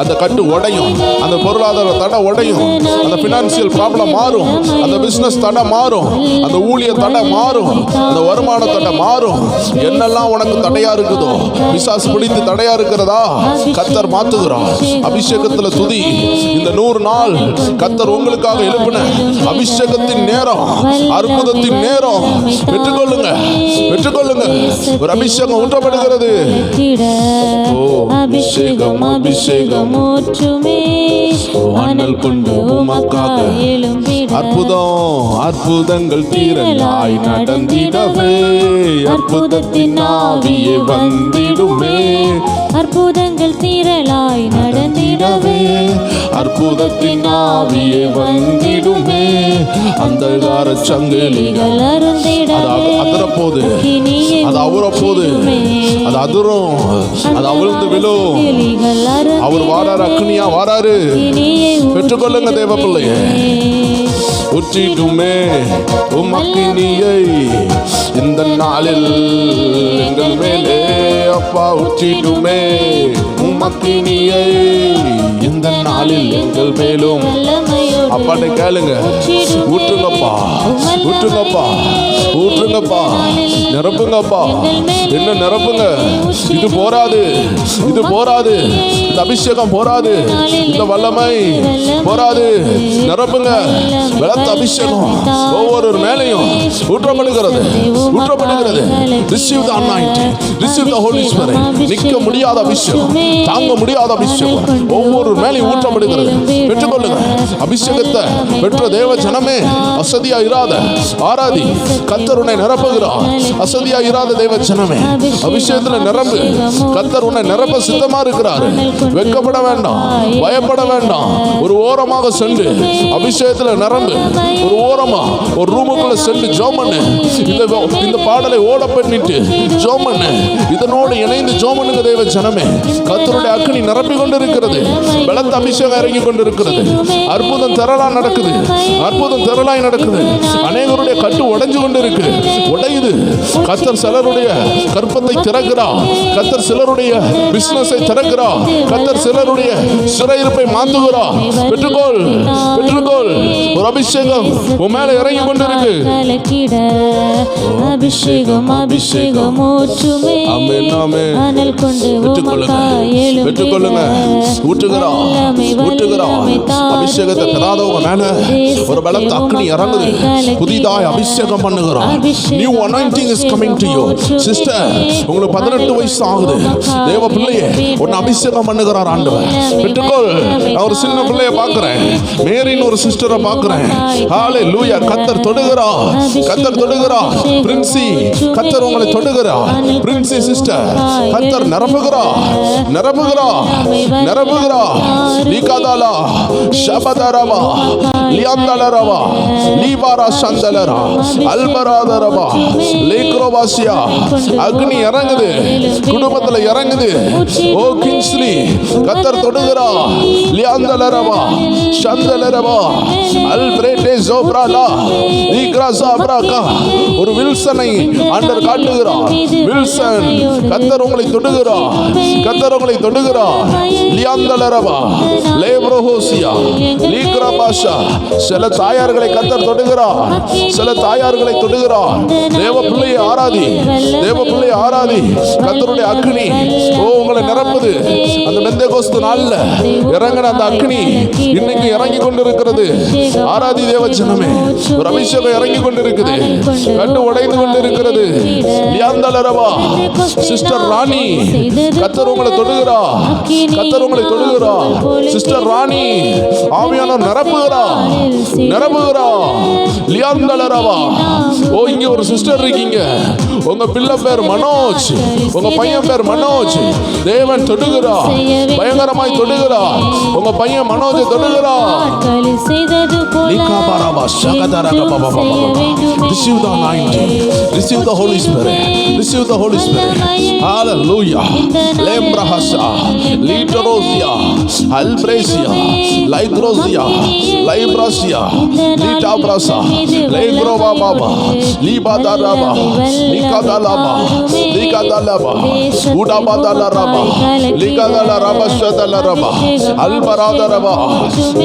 அந்த கட்டு உடையும், அந்த பொருளாதார தடை உடையும், அந்த பினான்சியல் ப்ராப்ளம் மாறும், அந்த பிசினஸ் தடை மாறும், அந்த ஊழிய தடை மாறும், அந்த வருமான தடை மாறும். என்னெல்லாம் உனக்கு தடையா இருக்குதோ, பிசாசு பிடித்து தடையா இருக்கிறதா, கர்த்தர் மாத்துகிறார். அபிஷேகத்துல துதி. இந்த 100 நாள் கர்த்தர் உங்களுக்காக எழுப்பின அபிஷேகத்தின் நேரம், அற்புதத்தின் நேரம். பெற்றுக்கொள்ளுங்க பெற்றுக்கொள்ளுங்க. ஒரு அபிஷேகம் ஊற்றப்படுகிறது. ஓ அபிஷேகம் அபிஷேகம் ஊற்றுமே. அனல் கொண்டு உமக்காக எழும்பிட அற்புதம் அற்புதங்கள் தீரலாய் நடந்திடவே. அற்புதத்தின் ஆவியே வந்திடுமே. அற்புதங்கள் தீரலாய் நடந்திடவே. அற்புதத்தின் ஆவியே வந்திடுமே. அந்தகார சங்கிலிகள் அதிரப்போது, அது அவரப்போது, அது அதிரும், அது அவிழ்ந்து விழும். அவர் வாராரு, அக்னியா வாராரு. பெற்றுக்கொள்ளுங்க தேவ பிள்ளையே. ஊற்றிடுமே உமக்கினியை இந்த நாளில் எங்கள் மேலே அப்பா. ஊற்றிடுமே உமக்கினியை இந்த நாளில் எங்கள் மேலும். அப்பாட்ட கேளுங்க, ஊற்றுங்கப்பா ஊற்றுங்கப்பா ஊற்றுங்கப்பா, நிரப்புங்கப்பா, என்ன நிரப்புங்க. இது போராது, இது போராது, இந்த அபிஷேகம் போராது, இந்த வல்லமை போராது. நிரப்புங்க. பலத்த அபிஷேகம் ஒவ்வொரு மேலையும் ஊற்றப்படுகிறது ஊற்றப்படுகிறது. Receive the anointing, receive the Holy Spirit. நிற்க முடியாத அபிஷேகம், தாங்க முடியாத அபிஷேகம் ஒவ்வொரு மேலையும் ஊற்றப்படுகிறது. பெற்றுக்கொள்ளுங்க. அபிஷேகத்தை பெற்ற தேவ ஜனமே, அசதியா இராத ஆராதி. கர்த்தர் உன்னை நிரப்புகிறார். அசதியா இராத தேவ ஜனமே, அபிஷேகத்துல நிரம்பு. கர்த்தர் உன்னை நிரப்ப சித்தமா இருக்கிறார். வெட்கப்பட வேண்டாம், பயப்பட வேண்டாம். ஒரு ஓரமாக சென்று அபிஷேகத்துல நிரம்பு. ஒரு ஓரமா ஒரு ரூமுக்குள்ள சென்று ஜெபம் பண்ணு. இந்த பாடலை ஓட பண்ணிட்டு ஜெபம் பண்ணு. இதனோடு இணைந்து ஜெபம் பண்ணுங்க தேவ ஜனமே. கர்த்தருடைய அக்கினி நிரம்பிக் கொண்டிருக்கிறது. பலத்த அபிஷேகம் இறங்கி கொண்டிருக்கிறது. அற்புதம் திரளா நடக்குது, அற்புதம் திரளாய் நடக்குது. அநேகருடைய கட்டு உடைஞ்சு கொண்டு இருக்கு, உடையுது. கர்த்தர் சிலருடைய கற்பத்தை திறக்கிறா, கர்த்தர் சிலருடைய பிசினஸை திறக்கிறா, கர்த்தர் சிலருடைய சிறையிருப்பை மாத்துகிறார். பெற்றுக்கொள், பெற்றுக்கொள். ஒரு அபிஷேகம் உன் மேல இறங்கி கொண்டிருக்கு. கலக்கிட அபிஷேகம் அபிஷேகம் ஊற்றுமே. ஆமென், ஆமென். அனல் கொண்டு உமக்காய் எழும்பிட பெற்றுக்கொள்ளுங்க. ஊற்றுகிறார், ஊற்றுகிறார். அபிஷேகத்தை பெறாதவங்க மேல ஒரு பலத்த அக்னி இறங்குது. புதிதாய் அபிஷேகம் பண்ணுகிறார். New anointing is coming to you. Sister, உங்களுக்கு 18 வயசு ஆகுது. தேவ பிள்ளையே, உன்னை அபிஷேகம் பண்ணுகிறார் ஆண்டவர். பெற்றுக்கொள். நான் ஒரு சின்ன பிள்ளைய பார்க்கிறேன். மேரின்னு ஒரு சிஸ்டரை பார்க்கிறேன். ஹalleluya. கர்த்தர் தொடுகிறார், கர்த்தர் தொடுகிறார். பிரின்சி, கர்த்தர் உங்களை தொடுகிறார். பிரின்சி சிஸ்டர், கர்த்தர் நிரப்புகிறார், நிரப்புகிறார், நிரப்புகிறார். லீகாதாலா ஷபதரவா லியாந்தலரவா லீபாரா சந்தலரா அல்பராதரவா லேக்ரோவாசியா. அக்னி இறங்குது, குடும்பத்துல இறங்குது. ஓ கிங்ஸ்லி, கர்த்தர் தொடுகிறார். லியாந்தலரவா சந்தலரவா அல்பிரேட்டே ஜோப்ராலா லீக்ராசாப்ராகா. ஒரு வில்சனை ஆண்டவர் காட்டுகிறார். வில்சன், கர்த்தர் உங்களை தொடுகிறார், கர்த்தர் உங்களை தொடுகிறார். லியாந்தலரவா லேப்ரோஹோசியா லீக்ராபாஷா. சில தாயார்களை கர்த்தர் தொடுகிறார், சில தாயார்களை தொடுகிறார். தேவ பிள்ளையை ஆராதி, தேவ பிள்ளையை ஆராதி. கர்த்தருடைய அக்னி உங்களை நிரப்புது. அந்த பெந்தேகோஸ்து நாள்ல இறங்கின அந்த அக்னி இன்னைக்கு இறங்கி கொண்டிருக்கிறது. ஆராதி தேவ ஜனமே. ஒரு அபிஷேகம் இறங்கி கொண்டிருக்குது. கட்டு உடைந்து கொண்டிருக்கிறது. லியாந்தலரவா சிஸ்டர் ராணி, கர்த்தர் உங்களை தொடுகிறார், கர்த்தர் உங்களை தொடுகிறார். சிஸ்டர் ராணி, ஆவியானவர் நிரப்புகிறார், நிரப்புகிறார். லியாந்தலரவா. ஓ, இங்க ஒரு சிஸ்டர் இருக்கீங்க. உங்க பிள்ளை பேர் மனோஜ், உங்க பையன் பேர் மனோஜ். தேவன் தொடுகிறார், பயங்கரமாய் தொடுகிறார். உங்க பையன் மனோஜை தொடுகிறார். Receive the anointing, receive the Holy Spirit, receive the Holy Spirit. Hallelujah. Lembrahasa, Literosia, Albresia, Litrosia, Librasia, Litabrasa, Legrova Baba, Libadaraba, Likadalaba, Likadalaba, Udabadalaraba, Likadalaraba, Shadalaraba, Albaradaraba,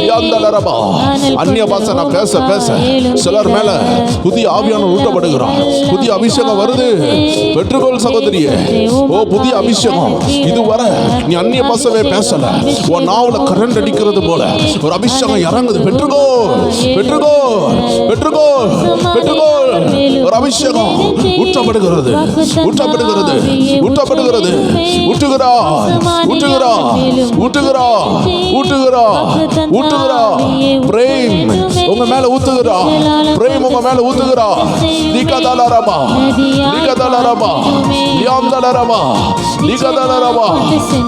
Yandalaraba. அந்நிய பாஷை நான் பேச பேச சிலர் மேல புதிய ஆவியானவர் ஊட்டப்படுகிறார். புதிய அபிஷேகம் வருது. பெற்றுக்கொள் சகோதரியே. ஓ, புதிய அபிஷேகம். இதுவரை நீ அந்நிய பாஷையே பேசல. உன் நாவுல கரண்ட் அடிக்கிறது போல ஒரு அபிஷேகம் இறங்குது. பெற்றுக்கோள், பெற்றுக்கோள், பெற்றுக்கோள், பெற்றுக்கோள். ஒரு அபிஷேகம் ஊற்றப்படுகிறது, ஊற்றப்படுகிறது, ஊற்றப்படுகிறது. ஊற்றுகிறார், ஊற்றுகிறார், ஊற்றுகிறார், ஊற்றுகிறார், ஊற்றுகிறார். பிரேம் உங்க மேல ஊத்துகிறா, பிரேம் உங்க மேல ஊத்துகிறா. லீகதலரமா, லீகதலரமா, லியாந்தலரமா, லீகதலரமா,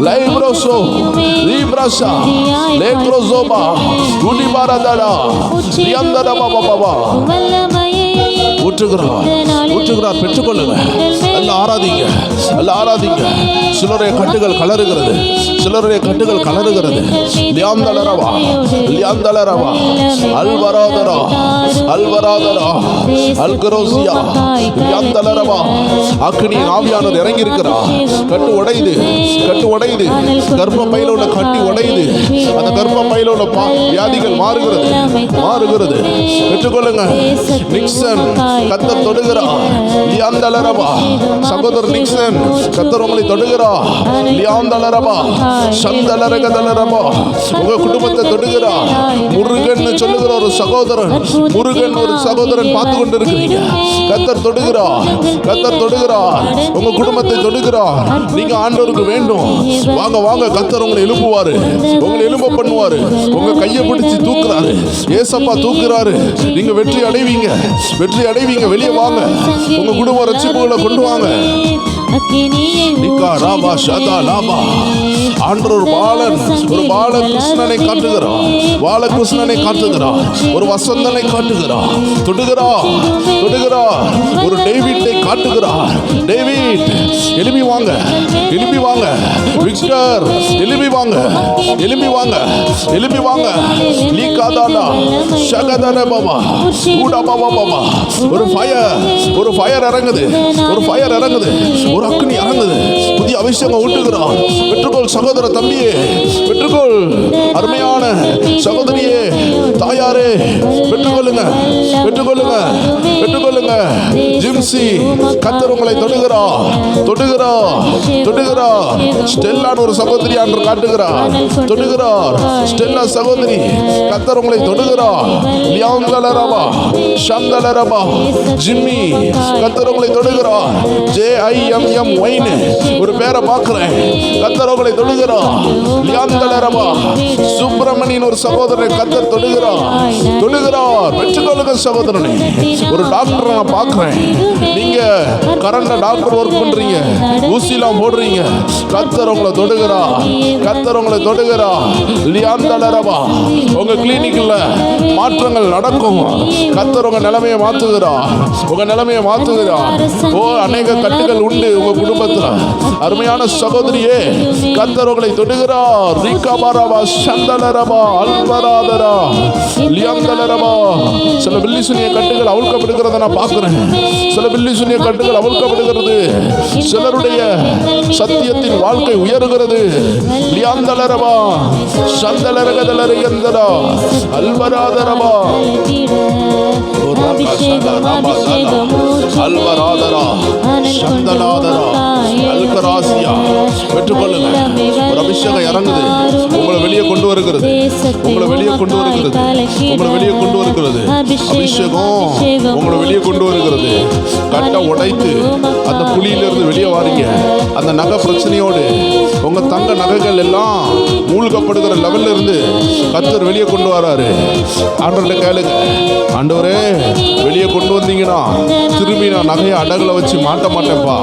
லைப்ரோசோ, லீப்ராஷா, லேக்ரோசோபா, குடிபாரதடா, லியாந்தலரமா பாபா. ஊற்றுகிறார், ஊற்றுகிறார். பெற்றுக்கொள்ளுங்க. எல்லாம் ஆராதிங்க, எல்லாம் ஆராதிங்க. சிலருடைய கட்டுகள் கலருகிறது, சிலருடைய கட்டுகள் கலருகிறது. லியாந்தலரவா, லியாந்தலரவா, அல்வராதரா, அல்வராதரா, அல்கரோசியா, லியாந்தலரவா. அக்னி ஆவியானவர் இறங்கி இருக்கிறார். கட்டு உடையுது, கட்டு உடையுது. கர்ப்பப்பையில உள்ள கட்டி உடையுது. அந்த கர்ப்பப்பையில உள்ள வியாதிகள் மாறுகிறது, மாறுகிறது. பெற்றுக்கொள்ளுங்க. நிக்சன், கர்த்தர் தொடுகிறார். லியாந்தலரவா. சகோதரர் நிக்சன், கர்த்தர் உங்களை தொடுகிறார். லியாந்தலரவா, சந்தலரகதலரவா. உங்க குடும்பத்தை தொடுகிறார். முருகன் சொல்லுகிற ஒரு சகோதரன், முருகன் ஒரு சகோதரன் பார்த்து கொண்டு இருக்கிறீங்க. கர்த்தர் தொடுகிறார், கர்த்தர் தொடுகிறார். உங்க குடும்பத்தை தொடுகிறார். நீங்க ஆண்டவருக்கு வேண்டும். வாங்க வாங்க, கர்த்தர் உங்களை எழுப்புவாரு, உங்களை எழும்ப பண்ணுவாரு. உங்க கையை பிடிச்சு தூக்குறாரு. ஏசப்பா தூக்குறாரு. நீங்க வெற்றி அடைவீங்க, வெற்றி அடைவீங்க. வெளியே வாங்க, உங்க குடும்ப ரட்சிப்புகளை கொண்டு வாங்க. ஆண்டவர் ஒரு பாலன், ஒரு பாலகிருஷ்ணனை காட்டுகிறார், பாலகிருஷ்ணனை காட்டுகிறார், ஒரு வசந்தனை காட்டுகிறார். தொடுகிறார், தொடுகிறார். ஒரு டேவிட்டை காட்டுகிறார். டேவிட், எழுப்பி வாங்க, எழுப்பி வாங்க. விக்டர், எழுப்பி வாங்க, எழுப்பி வாங்க, எழுப்பி வாங்க. லீகாதாலா ஷகதன பாபா, ஊடா பாபா பாபா. ஒரு ஃபயர், ஒரு ஃபயர் இறங்குது, ஒரு ஃபயர் இறங்குது, ஒரு அக்னி இறங்குது. புதிய புதிய அபிஷேகம் ஊட்டுகிறார். பெற்றுக்கொள் சகோதர தம்பியே, பெற்றுக்கொள் அருமையான சகோதரியே, தாயாரே, பெற்றுக்கொள்ளுங்க, பெற்றுக்கொள்ளுங்க, பெற்றுக்கொள்ளுங்க. ஜிம்சி, கர்த்தர் உங்களை தொடுகிறார், தொடுகிறார், தொடுகிறார். ஸ்டெல்லான்னு ஒரு சகோதரி அன்று காட்டுகிறார், தொடுகிறார். ஸ்டெல்லா சகோதரி, கர்த்தர் உங்களை தொடுகிறார். லியாங்கலரபா, ஷங்கலரபா, ஜிம்மி, கர்த்தர் உங்களை தொடுகிறார். JIMM வைன் ஒரு பேரை பார்க்கிறேன், கர்த்தர் உங்களை தொடுகிறார். லியாங்கலரபா, சுப்பிரமணியன் ஒரு சகோதரனை கர்த்தர் தொடுகிறார், தொடுகிறார். பெற்றுக்கொள்ளுங்க சகோதரனே. ஒரு டாக்டரை நான் பார்க்கிறேன், நீங்க கரண்ட்ல டாக்டர் ஒர்க் பண்றீங்க, ஊசிலாம் போடுறீங்க, கர்த்தர் உங்களை தொடுகிறார், கர்த்தர் உங்களை தொடுகிறார். லியாந்தலரபா, உங்க கிளினிக்ல மாற்றங்கள் நடக்கும். கர்த்தர் உங்க நிலைமையை மாத்துகிறார், உங்க நிலைமையை மாத்துகிறார். ஓ, அநேக கட்டுகள் உண்டு உங்க குடும்பத்துல. அருமையான சகோதரியே, கர்த்தர் உங்களை தொடுகிறார். ரிகபரபா, சந்தலரபா, அல்வராதரா, லியாந்தலரபா. சில பில்லிசுனிய கட்டுகள் அவிழ்க்கப்படுகிறத நான் பார்க்கிறேன். சில பில்லிசுனிய கட்டுகள் அவிழ்க்கப்படுகிறது. சிலருடைய சத்தியத்தின் வாழ்க்கை உயர்கிறது. லியாந்தலரபா, சந்தலரகதலரகந்தரா, அல்வராதரபா, அல்வராதரா, சந்தலாதரா, அல்கராசியா. பெற்றுக்கொள்ளுங்க. ஒரு அபிஷேகம் இறங்குது, உங்களை வெளியே கொண்டு வருகிறது, உங்களை வெளியே கொண்டு வருகிறது, உங்களை வெளியே கொண்டு வருகிறது. அபிஷேகம் உங்களை வெளியே கொண்டு வருகிறது. கட்டை உடைத்து அந்த குழியிலிருந்து வெளியே வாரீங்க. அந்த நகை பிரச்சனையோடு உங்க தங்க நகைகள் எல்லாம் மூழ்கப்படுகிற லெவல்ல இருந்து கர்த்தர் வெளியே கொண்டு வராரு. ஆண்டவர்கிட்ட கேளுங்க, ஆண்டவரே வெளியே கொண்டு வந்தீங்கன்னா திரும்பி நான் நகையை அடகுல வச்சு மாட்ட மாட்டேன்ப்பா,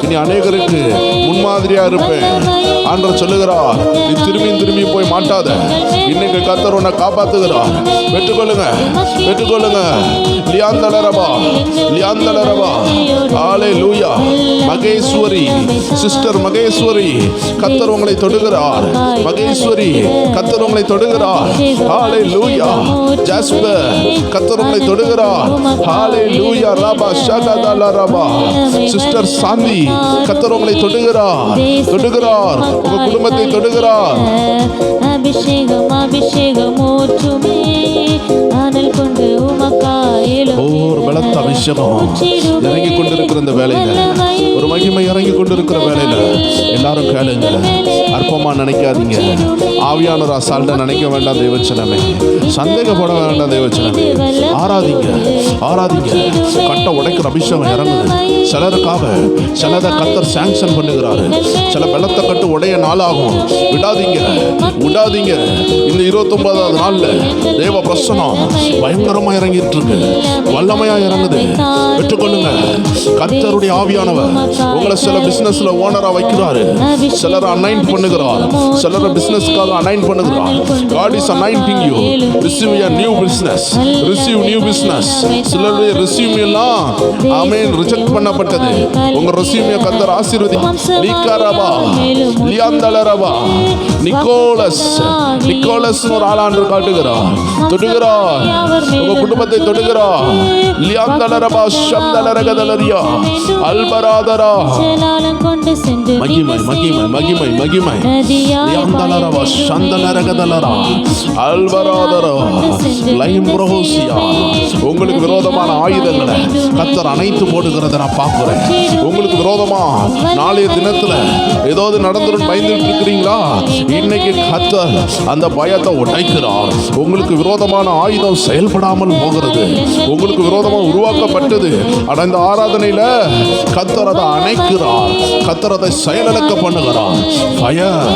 இனி அநேகருக்கு முன்மாதிரியா இருப்பேன். ஆண்டவர் சொல்லுகிறார், நீ திரும்பி போய் மாட்டாத, இன்னைக்கு கர்த்தர் உன்னை காப்பாத்துகிறார். பெற்றுக்கொள்ளுங்க, பெற்றுக்கொள்ளுங்க. லியாந்தலரபா, லியாந்தலரபா, ஹalleluya. மகேஸ்வரி, சிஸ்டர் மகேஸ்வரி, கர்த்தர் உங்களை தொடுகிறார். மகேஸ்வரி, கர்த்தர் உங்களை தொடுகிறார். ஹalleluya. ஜாஸ்பர், கர்த்தர் உங்களை தொடுகிறார். ஹalleluya. ரபா ஷகதலரபா, சிஸ்டர் சாந்தி, கர்த்தர் உங்களை தொடுகிறார், தொடுகிறார். உங்க குடும்பத்தை தொடுகிறார். அபிஷேகம் அபிஷேகம் ஊற்றுமே, அனல் கொண்டு உமக்காயிலும் ஒரு பலத்த அபிஷேகம் இறங்கி கொண்டிருக்கிற இந்த வேலையில, ஒரு மகிமை இறங்கி கொண்டிருக்கிற வேலையில எல்லாரும் கேளுங்க. அற்பமா நினைக்காதீங்க. ஆவியானவர் அசால்ட்டா நினைக்க வேண்டாம் தேவச்சனமே, சந்தேகப்பட வேண்டாம் தேவச்சனமே. ஆராதிங்க, ஆராதிங்க. கட்டை உடைக்கிற அபிஷேகம் இறங்குது. சிலருக்காக சிலதை கர்த்தர் சாங்ஷன் பண்ணுகிறாரு. சில பலத்தை கட்டு உடைய நாளாகும். விடாதீங்க, விடாதீங்க. இந்த 29வது நாள்ல தேவ பிரசனம் பயங்கரமா இறங்கிட்டு இருக்கு, வல்லமையா இறங்குது. பெற்றுக்கொள்ளுங்க. கர்த்தருடைய ஆவியானவர் உங்களை சில பிசினஸ்ல ஓனரா வைக்கிறாரு. சிலரை அனாயிண்ட் பண்ணுகிறார், சிலரை பிசினஸ்க்காக அனாயிண்ட் பண்ணுகிறார். God is anointing you. Receive a new business. Receive new business. சிலருடைய ரெஸ்யூம் எல்லாம் ஆமென் ரிஜெக்ட் பண்ணப்பட்டது. உங்க ரெஸ்யூமை கர்த்தர் ஆசீர்வதி. லிகரபா, லியாந்தலரபா, நிக்கோலஸ், நிக்கோலஸ் ஒரு ஆளாண்டு காட்டுகிறார், தொடுகிறார். உங்க குடும்பத்தை தொடுகிறார். லியாந்தலரபா, சந்தலரகதலரியா, அல்பராதரா. மகிமை, மகிமை, மகிமை, மகிமை. லியாந்தலரபா, சந்தலரகதலரா, அல்பராதரா, லைம்ரோசியா. உங்களுக்கு விரோதமான ஆயுதங்களை கர்த்தர் அணைத்து போடுகிறத நான் பார்க்கிறேன். உங்களுக்கு விரோதமா நாளைய தினத்துல ஏதாவது நடந்துரும் பயந்துட்டு இருக்கிறீங்களா? இன்னைக்கு கர்த்தர் அந்த பயத்தை உடைக்கிறார். உங்களுக்கு விரோதமான ஆயுதம் செயல்படாமல் போகிறது. உங்களுக்கு விரோதமா உருவாக்கப்பட்டது. ஆனா இந்த ஆராதனையில கர்த்தர் அதை அணைக்கிறார். கர்த்தர் அதை செயலிழக்க பண்ணுகிறார். Fire,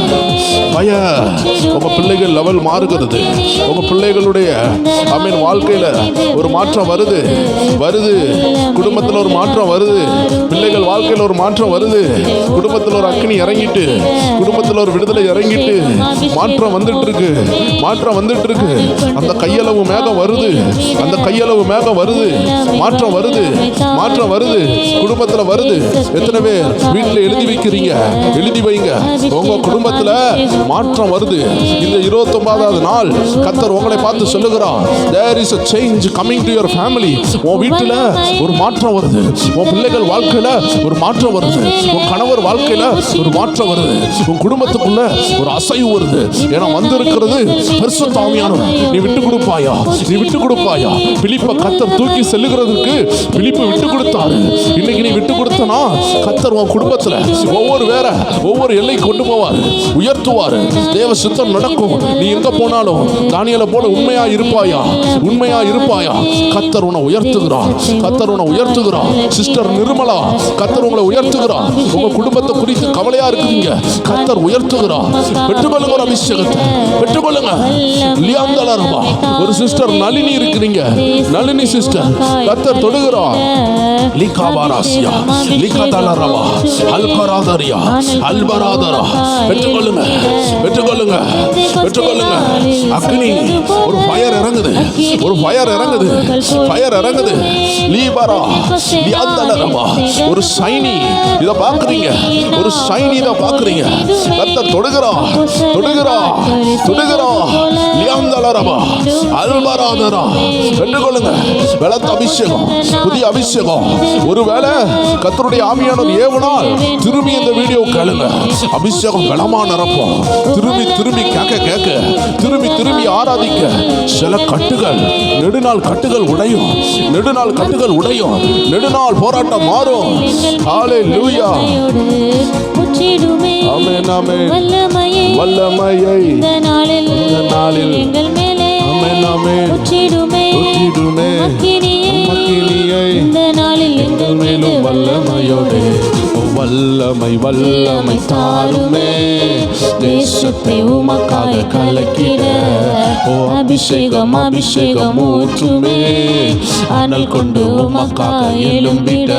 fire. உங்க பிள்ளைகள் லெவல் மாறுகிறது. உங்க பிள்ளைகளுடைய ஆமென் வாழ்க்கையில ஒரு மாற்றம் வருது, வருது. குடும்பத்தில் ஒரு மாற்றம் வருது. பிள்ளைகள் வாழ்க்கையில் ஒரு மாற்றம் வருது. குடும்பத்தில் ஒரு அக்கினி இறங்கிட்டு, குடும்பத்தில் ஒரு விடுதலை இறங்கிட்டு ரைட்டு, மாற்றம் வந்துட்டு இருக்கு, மாற்றம் வந்துட்டு இருக்கு. அந்த கையளவு மேகம் வருது, அந்த கையளவு மேகம் வருது, மாற்றம் வருது, மாற்றம் வருது, குடும்பத்துல வருது. எத்தனை பேர் வீட்டுல எழுதி வைக்கிறீங்க? எழுதி வைங்க, உங்க குடும்பத்துல மாற்றம் வருது. இந்த 29வது நாள் கர்த்தர் உங்களை பார்த்து சொல்லுகிறார், there is a change coming to your family. உன் வீட்டுல ஒரு மாற்றம் வருது, உன் பிள்ளைகள் வாழ்க்கையில ஒரு மாற்றம் வருது, உன் கணவர் வாழ்க்கையில ஒரு மாற்றம் வருது, உன் குடும்பத்துக்குள்ள ஒரு அசைவு வருது. ஏன்னா வந்திருக்கிறது பரிசுத்த ஆவியானவர். நீ விட்டு கொடுப்பாயா? நீ விட்டு கொடுப்பாயா? பிலிப்பை கர்த்தர் தூக்கி செல்லுகிறதுக்கு பிலிப்பு விட்டு கொடுத்தாரு. இன்னைக்கு நீ விட்டு கொடுத்தனா கர்த்தர் உன் குடும்பத்துல ஒவ்வொரு எல்லை கொண்டு போவார், உயர்த்துவார். தேவ சித்தம் நடக்கும். நீ எங்க போனாலும் தானியேலை போல உண்மையா இருப்பாயா? உண்மையா இருப்பாயா? கர்த்தர் உன்னை உயர்த்துகிறார், கர்த்தர் உன்னை உயர்த்துகிறார். சிஸ்டர் நிர்மலா, கர்த்தர் உங்களை உயர்த்துகிறார். உங்க குடும்பத்தை குறித்து கவலையா இருக்குறீங்க, கர்த்தர் உயர்த்துகிறார். பெற்றுக்கொள்ளுங்க ஒரு அபிஷேகத்தை, பெற்றுக்கொள்ளுங்க. லியாந்தலரபா, ஒரு சிஸ்டர் நளினி இருக்கிறீங்க, நளினி சிஸ்டர், கர்த்தர் தொடுகிறார். லிகாபாராசியா, லிகாதலரபா, அல்கராதரியா, அல்பராதரா. பெற்றுக்கொள்ளுங்க, பெற்றுக்கொள்ளுங்க, பெற்றுக்கொள்ளுங்க. அக்னி, ஒரு ஃபயர் இறங்குது, ஒரு ஃபயர் இறங்குது, ஃபயர் இறங்குது. லீபரா, லியாந்தலரபா, ஒரு ஷைனி இத பாக்குறீங்க, ஒரு ஷைனி இத பாக்குறீங்க. கர்த்தர் தொடுகிறா, தொடுகிறா, தொடுகிறா. லியாந்தலரபா, அல்பராதரா. பெற்றுக்கொள்ளுங்க. பலத்த அபிஷேகம், புதிய அபிஷேகம். ஒருவேளை கர்த்தருடைய ஆவியானவர் ஏவனால் திரும்பி இந்த வீடியோ கேளுங்க. அபிஷேகம் பலமா நிரப்போம். திரும்பி திரும்பி கேட்க கேட்க, திரும்பி திரும்பி ஆராதிக்க சில கட்டுகள், நெடுநாள் கட்டுகள் உடையும், நெடுநாள் கட்டுகள் உடையும், நெடுநாள் போராட்டம் மாறும். ஹalleluya. ஆமென், ஆமென். வல்லமையை இந்த நாளில் எங்கள் மேலே, ஆமென், ஆமென். உச்சிடுமே மக்கினியை இந்த நாளில் எங்கள் மேலும் வல்லமையோடு. வல்லமை வல்லமை தாருமே, தேசத்தை உமக்காக கலக்கிட. ஓ அபிஷேகம் அபிஷேகம் ஊற்றுமே, அனல் கொண்டு உமக்காக எழும்பிட.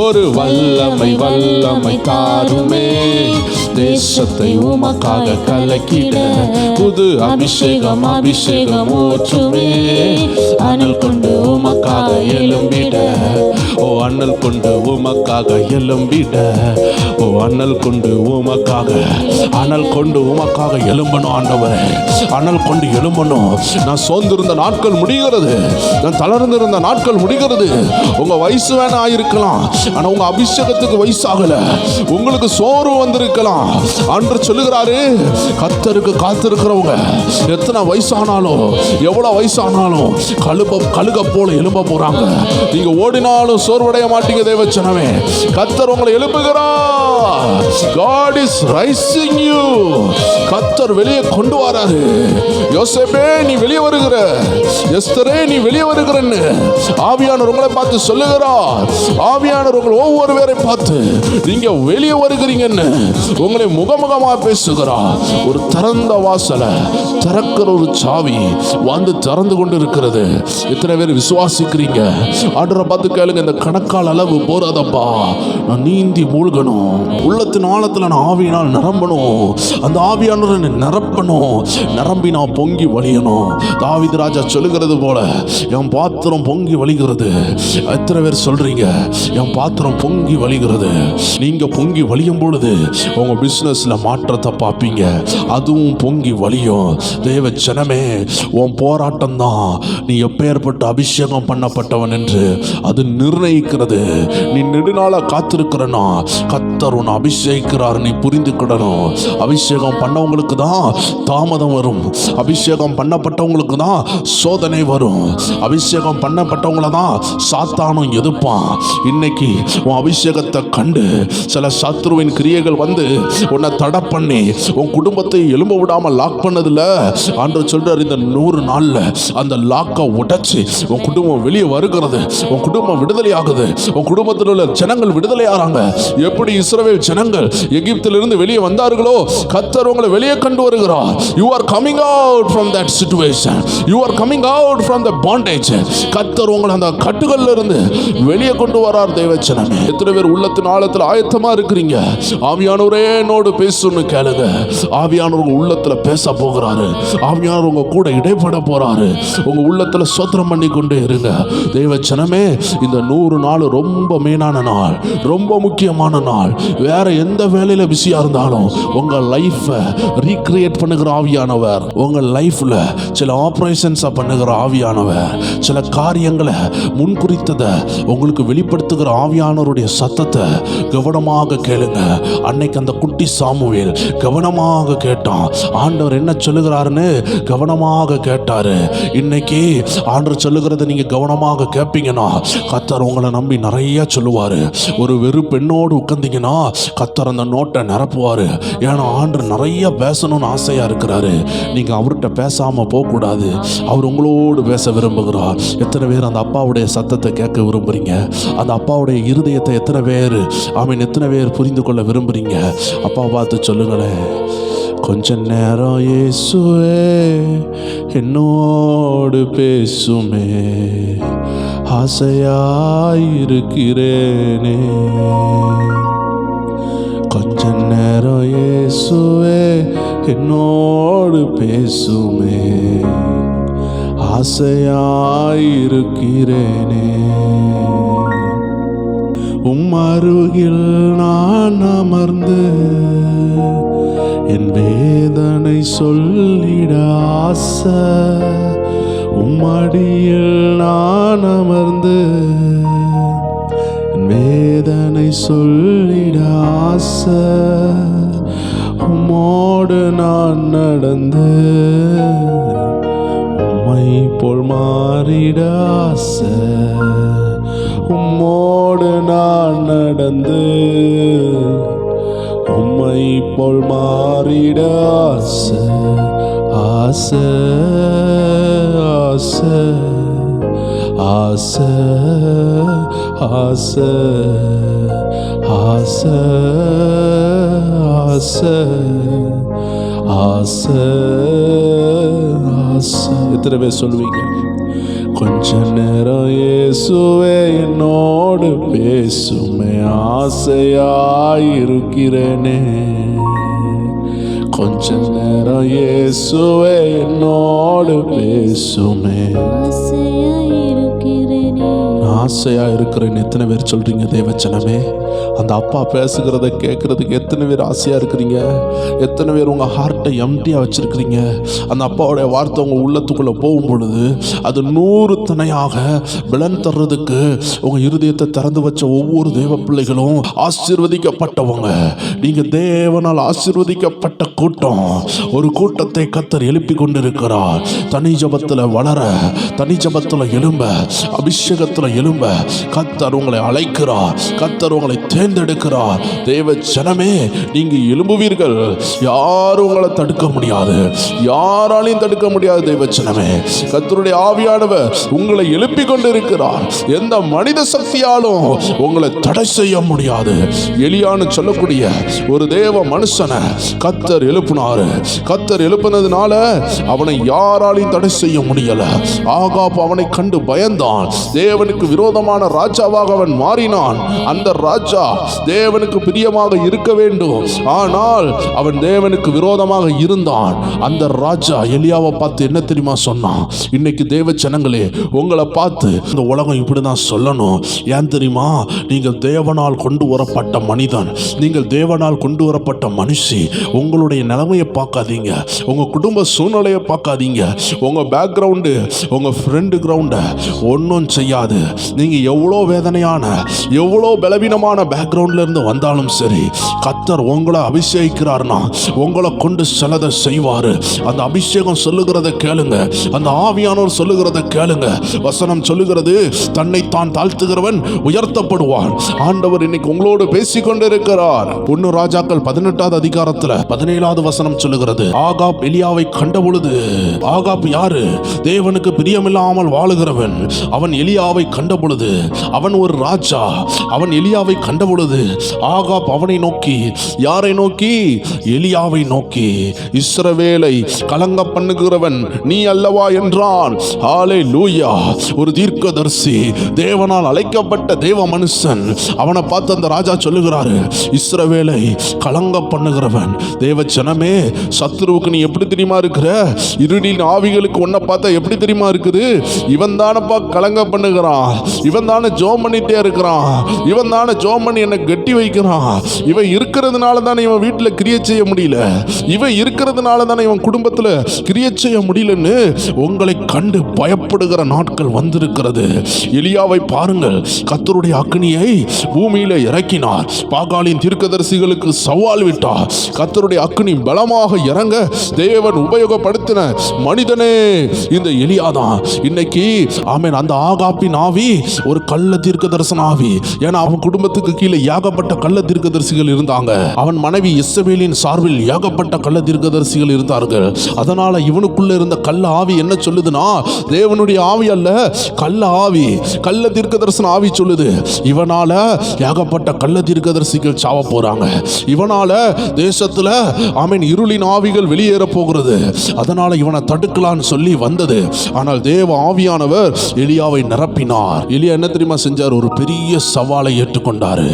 ஒரு வல்லமை வல்லமை தாருமே, தேசத்தை உமக்காக கலக்கிட. புது அபிஷேகம் அபிஷேகம் ஊற்றுமே, அனல் கொண்டு உமக்காக எழும்பிட. ஓ அனல் கொண்டு உமக்காக எழும்பிட. ஓ அனல் கொண்டு உமக்காக, அனல் கொண்டு உமக்காக எழும்பணும் ஆண்டவரே, அனல் கொண்டு எழும்பணும். நான் சோர்ந்திருந்த நாட்கள் முடிகிறது, நான் தளர்ந்திருந்த நாட்கள் முடிகிறது. உங்க வயசு வேணா ஆயிருக்கலாம், ஆனா உங்க அபிஷேகத்துக்கு வயசாகல. உங்களுக்கு சோர்வு வந்திருக்கலாம். அன்று சொல்லுகிறாரு, கர்த்தருக்கு காத்திருக்கிறவங்க எத்தனை வயசானாலும், எவ்வளவு வயசானாலும் கழுக போல எழும்ப போறாங்க. நீங்க ஓடினாலும் சோர்வடைய மாட்டீங்க. தேவச்சனமே, கர்த்தர் உங்களை எழுப்புகிறார். God is rising you. கர்த்தர் வெளியே கொண்டு வராரு. யோசேப்பே நீ வெளியே வருகிற, எஸ்தரே நீ வெளியே வருகிறன்னு ஆவியானவர் உங்களை பார்த்து சொல்லுகிறார். ஆவியானவர் உங்கள் ஒவ்வொரு பேரை பார்த்து நீங்க வெளியே வருகிறீங்கன்னு உங்களை முகமுகமா பேசுகிறார். ஒரு திறந்த வாசலை திறக்கிற ஒரு சாவி வந்து திறந்து கொண்டு இருக்கிறது. எத்தனை பேர் விசுவாசிக்கிறீங்க? ஆண்டவரை பார்த்து கேளுங்க, இந்த கணக்கால் அளவு போறாதப்பா, நான் நீந்தி மூழ்கணும், உள்ளத்தின் ஆழத்தில் நான் ஆவியினால் நிரம்பணும், அந்த ஆவியானவரை நிரப்பணும், நிரம்பி நான் பொங்கி வழியணும். தாவீது ராஜா சொல்லுகிறது போல என் பாத்திரம் பொங்கி வழிகிறது. எத்தனை பேர் சொல்றீங்க என் பாத்திரம் பொங்கி வழிகிறது? நீங்க பொங்கி வழியும் பொழுது உங்க பிசினஸ்ல மாற்றத்தை பார்ப்பீங்க, அதுவும் பொங்கி வழியும். தேவ ஜனமே, உன் போராட்டம் தான் நீ எப்பேற்பட்ட அபிஷேகம் பண்ணப்பட்டவன் என்று அது நிர்ணயிக்கிறது. நீ நெடுநாளா காத்திருக்கிறனா கர்த்தர் உன்னை அபிஷேகிக்கிறார், நீ புரிந்துக்கிடணும். அபிஷேகம் பண்ணவங்களுக்கு தான் தாமதம் வரும், அபிஷேகம் பண்ணப்பட்டவங்களுக்கு தான் சோதனை வரும், அபிஷேகம் பண்ணப்பட்டவங்கள தான் சாத்தானும் எதிர்ப்பான். இன்னைக்கு உன் அபிஷேகத்தை கண்டு சில சத்ருவின் கிரியைகள் வந்து உன்னை தடை பண்ணி உன் குடும்பத்தை எழும்ப விடாமல் லாக் பண்ணதுல ஆண்டவர் சொல்றார், இந்த 100 நாள்ல அந்த லாக்கை உடைச்சு உன் குடும்பம் வெளியே வருகிறது, உன் குடும்பம் விடுதலை ஆகுது, உன் குடும்பத்தில் உள்ள ஜனங்கள் விடுதலை ஆறாங்க. எப்படி இஸ்ரவேல் ஜனங்கள் எகிப்திலிருந்து வெளியே வந்தார்களோ கர்த்தர் உங்களை வெளியே கொண்டு வருகிறார். You are coming out out from that situation. You are coming out from the bondage. கர்த்தர் உங்களை அந்த கட்டுகள்ல இருந்து வெளியே கொண்டு வரார். தேவச்சனமே, எத்தனை பேர் உள்ளத்தின் ஆழத்தில் ஆயத்தமா இருக்கிறீங்க? ஆவியானவரே என்னோடு பேசுன்னு கேளுங்க. ஆவியானவர் உங்க உள்ளத்துல பேச போகிறாரு. ஆவியானவர் உங்க கூட இடைப்பட போறாரு. உங்க உள்ளத்துல சோத்திரம் பண்ணி கொண்டே இருங்க. தேவச்சனமே, இந்த 100 நாள் ரொம்ப மெயினான நாள், ரொம்ப முக்கியமான நாள். வேற எந்த வேலையில பிஸியா இருந்தாலும் உங்க லைஃபை ரீக்ரியேட் பண்ணுகிற ஆவியானவர், உங்க லைஃப்ல சில ஆபரேஷன்ஸை பண்ணுகிற ஆவியானவர், சில காரியங்களை முன்குறித்ததை உங்களுக்கு வெளிப்படுத்துகிற ஆவியானவருடைய சத்தத்தை கவனமாக கேளுங்க. அன்னைக்கு அந்த குட்டி சாமுவேல் கவனமாக கேட்டான். ஆண்டவர் என்ன சொல்லுகிறாருன்னு கவனமாக கேட்டாரு. இன்னைக்கு ஆண்டவர் சொல்லுகிறத நீங்க கவனமாக கேட்பீங்கன்னா கர்த்தர் உங்களை நம்பி நிறைய சொல்லுவாரு. ஒரு வெறு பெண்ணோடு உட்கார்ந்தீங்கன்னா கர்த்தர் அந்த நோட்டை நிரப்புவாரு. ஏன்னா ஆண்டவர் நிறைய பேசணும்னு ஆசையா இருக்கிறாரு. நீங்க அவர்கிட்ட பேசாம போக கூடாது. அவர் உங்களோடு பேச விரும்புகிறார். எத்தனை பேர் அந்த அப்பாவுடைய சத்தத்தை கேட்க விரும்புறீங்க? அந்த அப்பாவுடைய இருதயத்தை எத்தனை பேர் எத்தனை பேர் புரிந்து கொள்ள விரும்புறீங்க? அப்பா பார்த்து சொல்லுங்களேன், கொஞ்ச நேரம் இயேசுவே என்னோடு பேசுமே, ஆசையாயிருக்கிறேனே. கொஞ்ச நேரம் இயேசுவே என்னோடு பேசுமே, ஆசையாயிருக்கிறேனே. அருகில் நான் அமர்ந்து என் வேதனை சொல்லிட ஆசை. உம்மடியில் நான் அமர்ந்து என் வேதனை சொல்லிட ஆசை. உம்மோடு நான் நடந்து உம்மை போல் மாறிட ஆசை. உம்மோடு நான் நடந்து உம்மை போல் மாறிட ஆசை. ஆசை ஆசை ஆசை ஆசை ஆசை ஆசை ஆசை ஆசை. எத்தனை பேர் சொல்லுவீங்க? கொஞ்ச நேரம் இயேசுவே என்னோடு பேசுமே, ஆசையாயிருக்கிறேனே. கொஞ்ச நேரம் இயேசுவே என்னோடு பேசுமே, ஆசையா இருக்கிறேன். எத்தனை பேர் சொல்றீங்க? தேவச்சனமே, அந்த அப்பா பேசுகிறத கேட்கறதுக்கு எத்தனை பேர் ஆசையா இருக்கிறீங்க? எத்தனை பேர் உங்க ஹார்ட்டை எம்டியா வச்சிருக்கிறீங்க? அந்த அப்பாவுடைய வார்த்தை உங்க உள்ளத்துக்குள்ள போகும் பொழுது அது 100 தனையாக பலன் தர்றதுக்கு உங்க இருதயத்தை திறந்து வச்ச ஒவ்வொரு தேவ பிள்ளைகளும் ஆசீர்வதிக்கப்பட்டவங்க. நீங்க தேவனால் ஆசீர்வதிக்கப்பட்ட கூட்டம். ஒரு கூட்டத்தை கர்த்தர் எழுப்பி கொண்டிருக்கிறார். தனி ஜபத்துல வளர, தனி ஜபத்துல எழும்ப, அபிஷேகத்துல எழும்ப கர்த்தர் உங்களை அழைக்கிறார். கர்த்தர் உங்களை தேர்ந்தெடுக்கிறார். தேவ ஜனமே, நீங்க எழும்புவீர்கள். யாரும் உங்களை தடுக்க முடியாது, யாராலையும் தடுக்க முடியாது. தேவ ஜனமே, கர்த்தருடைய ஆவியானவர் உங்களை எழுப்பிக் கொண்டிருக்கிறார். எந்த மனித சக்தியாலும் உங்களை தடை செய்ய முடியாது. எலியான்னு சொல்லக்கூடிய ஒரு தேவ மனுஷனை கர்த்தர் எழுப்பினாரு. கர்த்தர் எழுப்பினதுனால அவனை யாராலையும் தடை செய்ய முடியல. ஆகாப் அவனை கண்டு பயந்தான். தேவனுக்கு விரோதமான ராஜாவாக அவன் மாறினான். அந்த ராஜா தேவனுக்கு பிரியமாக இருக்க வேண்டும், ஆனால் அவன் தேவனுக்கு விரோதமாக இருந்தான். அந்த ராஜா எலியாவை பார்த்து என்ன தெரியுமா சொன்னான்? இன்னைக்கு தேவ ஜனங்களே, உங்களை பார்த்து இந்த உலகம் இப்படிதான் சொல்லணும். ஏன் தெரியுமா? நீங்கள் தேவனால் கொண்டு வரப்பட்ட மனிதன், நீங்கள் தேவனால் கொண்டு வரப்பட்ட மனுஷி. உங்களுடைய நிலைமையை பார்க்காதீங்க, உங்க குடும்ப சூழ்நிலையை பார்க்காதீங்க, உங்க பேக்ரவுண்டு, உங்க ஃப்ரெண்டு கிரவுண்டை ஒன்றும் செய்யாது. நீங்க எவ்வளோ வேதனையான, எவ்வளோ பலவீனமான பேக்ரவுண்ட்ல இருந்து வந்தாலும் சரி, கர்த்தர் உங்களை அபிஷேகிக்கிறார்னா உங்களை கொண்டு சிலதை செய்வாரு. அந்த அபிஷேகம் சொல்லுகிறத கேளுங்க, அந்த ஆவியானவர் சொல்லுகிறத கேளுங்க. வசனம் சொல்லுகிறது, தன்னைத்தான் தாழ்த்துகிறவன் உயர்த்தப்படுவான். ஆண்டவர் இன்னைக்கு உங்களோடு பேசிக்கொண்டிருக்கிறார். 1 ராஜாக்கள் 18வது அதிகாரத்துல 17வது வசனம் சொல்லுகிறது, ஆகாப் எலியாவை கண்ட பொழுது, ஆகாப் யாரு? தேவனுக்கு பிரியமில்லாமல் வாழுகிறவன். அவன் எலியாவை கண்ட பொழுது, அவன் ஒரு ராஜா, அவன் எலியாவை கண்ட பொழுது ஆகாப் அவனை நோக்கி, யாரை நோக்கி? எலியாவை நோக்கி, இஸ்ரவேலை கலங்க பண்ணுகிறவன் நீ அல்லவா என்றான். ஹல்லேலூயா. ஒரு தீர்க்கதரிசி, தேவனால் அழைக்கப்பட்ட தேவ மனுஷன், அவனை பார்த்து அந்த ராஜா சொல்லுகிறாரு, இஸ்ரவேலை கலங்க பண்ணுகிறவன். தேவ ஜனமே, சத்துருவுக்கு நீ எப்படி தெரியுமா இருக்கிற? இருளின் ஆவிகளுக்கு உன்னை பார்த்தா எப்படி தெரியுமா இருக்குது? இவன் தானப்பா கலங்க பண்ணுகிறான், இவன் தானே ஜோம் பண்ணிட்டே இருக்கிறான், இவன் தானே ஜோம் பண்ணி என்னை கட்டி வைக்கிறான், இவன் இருக்கிறதுனால தானே இவன் வீட்டில் கிரியை செய்ய முடியல, இவன் இருக்கிறதுனால தானே இவன் குடும்பத்தில் கிரியை செய்ய முடியலன்னு உங்களை கண்டு பயப்படுகிற நாட்கள் வந்திருக்கிறது. எலியாவை பாருங்கள், கர்த்தருடைய அக்கினியை பூமியில இறக்கினார், பாகாலின் தீர்க்கதரிசிகளுக்கு சவால் விட்டார். கர்த்தருடைய அக்கினி பலமாக இறங்க தேவன் உபயோகப்படுத்தின மனிதனே இந்த எலியாதான். இன்னைக்கு ஆமென், அந்த ஆகாப்பின் ஆவி ஒரு கள்ள தீர்க்கதரிசன ஆவி. ஏன்னா அவன் குடும்பத்துக்கு கீழே ஏகப்பட்ட கள்ள தீர்க்கதரிசிகள் இருந்தாங்க. அவன் மனைவி இஸ்ரவேலின் சார்பில் ஏகப்பட்ட கள்ள தீர்க்கதரிசிகள் இருந்தார்கள். அதனால இவனுக்குள்ள இருந்த கள்ள ஆவி என்ன சொல்லுதுன்னா, தேவனுடைய ஆவி அல்ல, கள்ள ஆவி, கள்ள தீர்க்கதரிசன ஆவி சொல்லுது, இவனால ஏகப்பட்ட கள்ள தீர்க்கதரிசிகள் சாவ போறாங்க, இவனால தேசத்துல ஆமென் இருளின் ஆவிகள் வெளியேற போகிறது, அதனால இவனை தடுக்கலான்னு சொல்லி வந்தது. ஆனால் தேவ ஆவியானவர் எலியாவை நிரப்பினார். எலியா என்ன தெரியுமா செஞ்சார்? ஒரு பெரிய சவாலை ஏற்றுக்கொண்டாரு.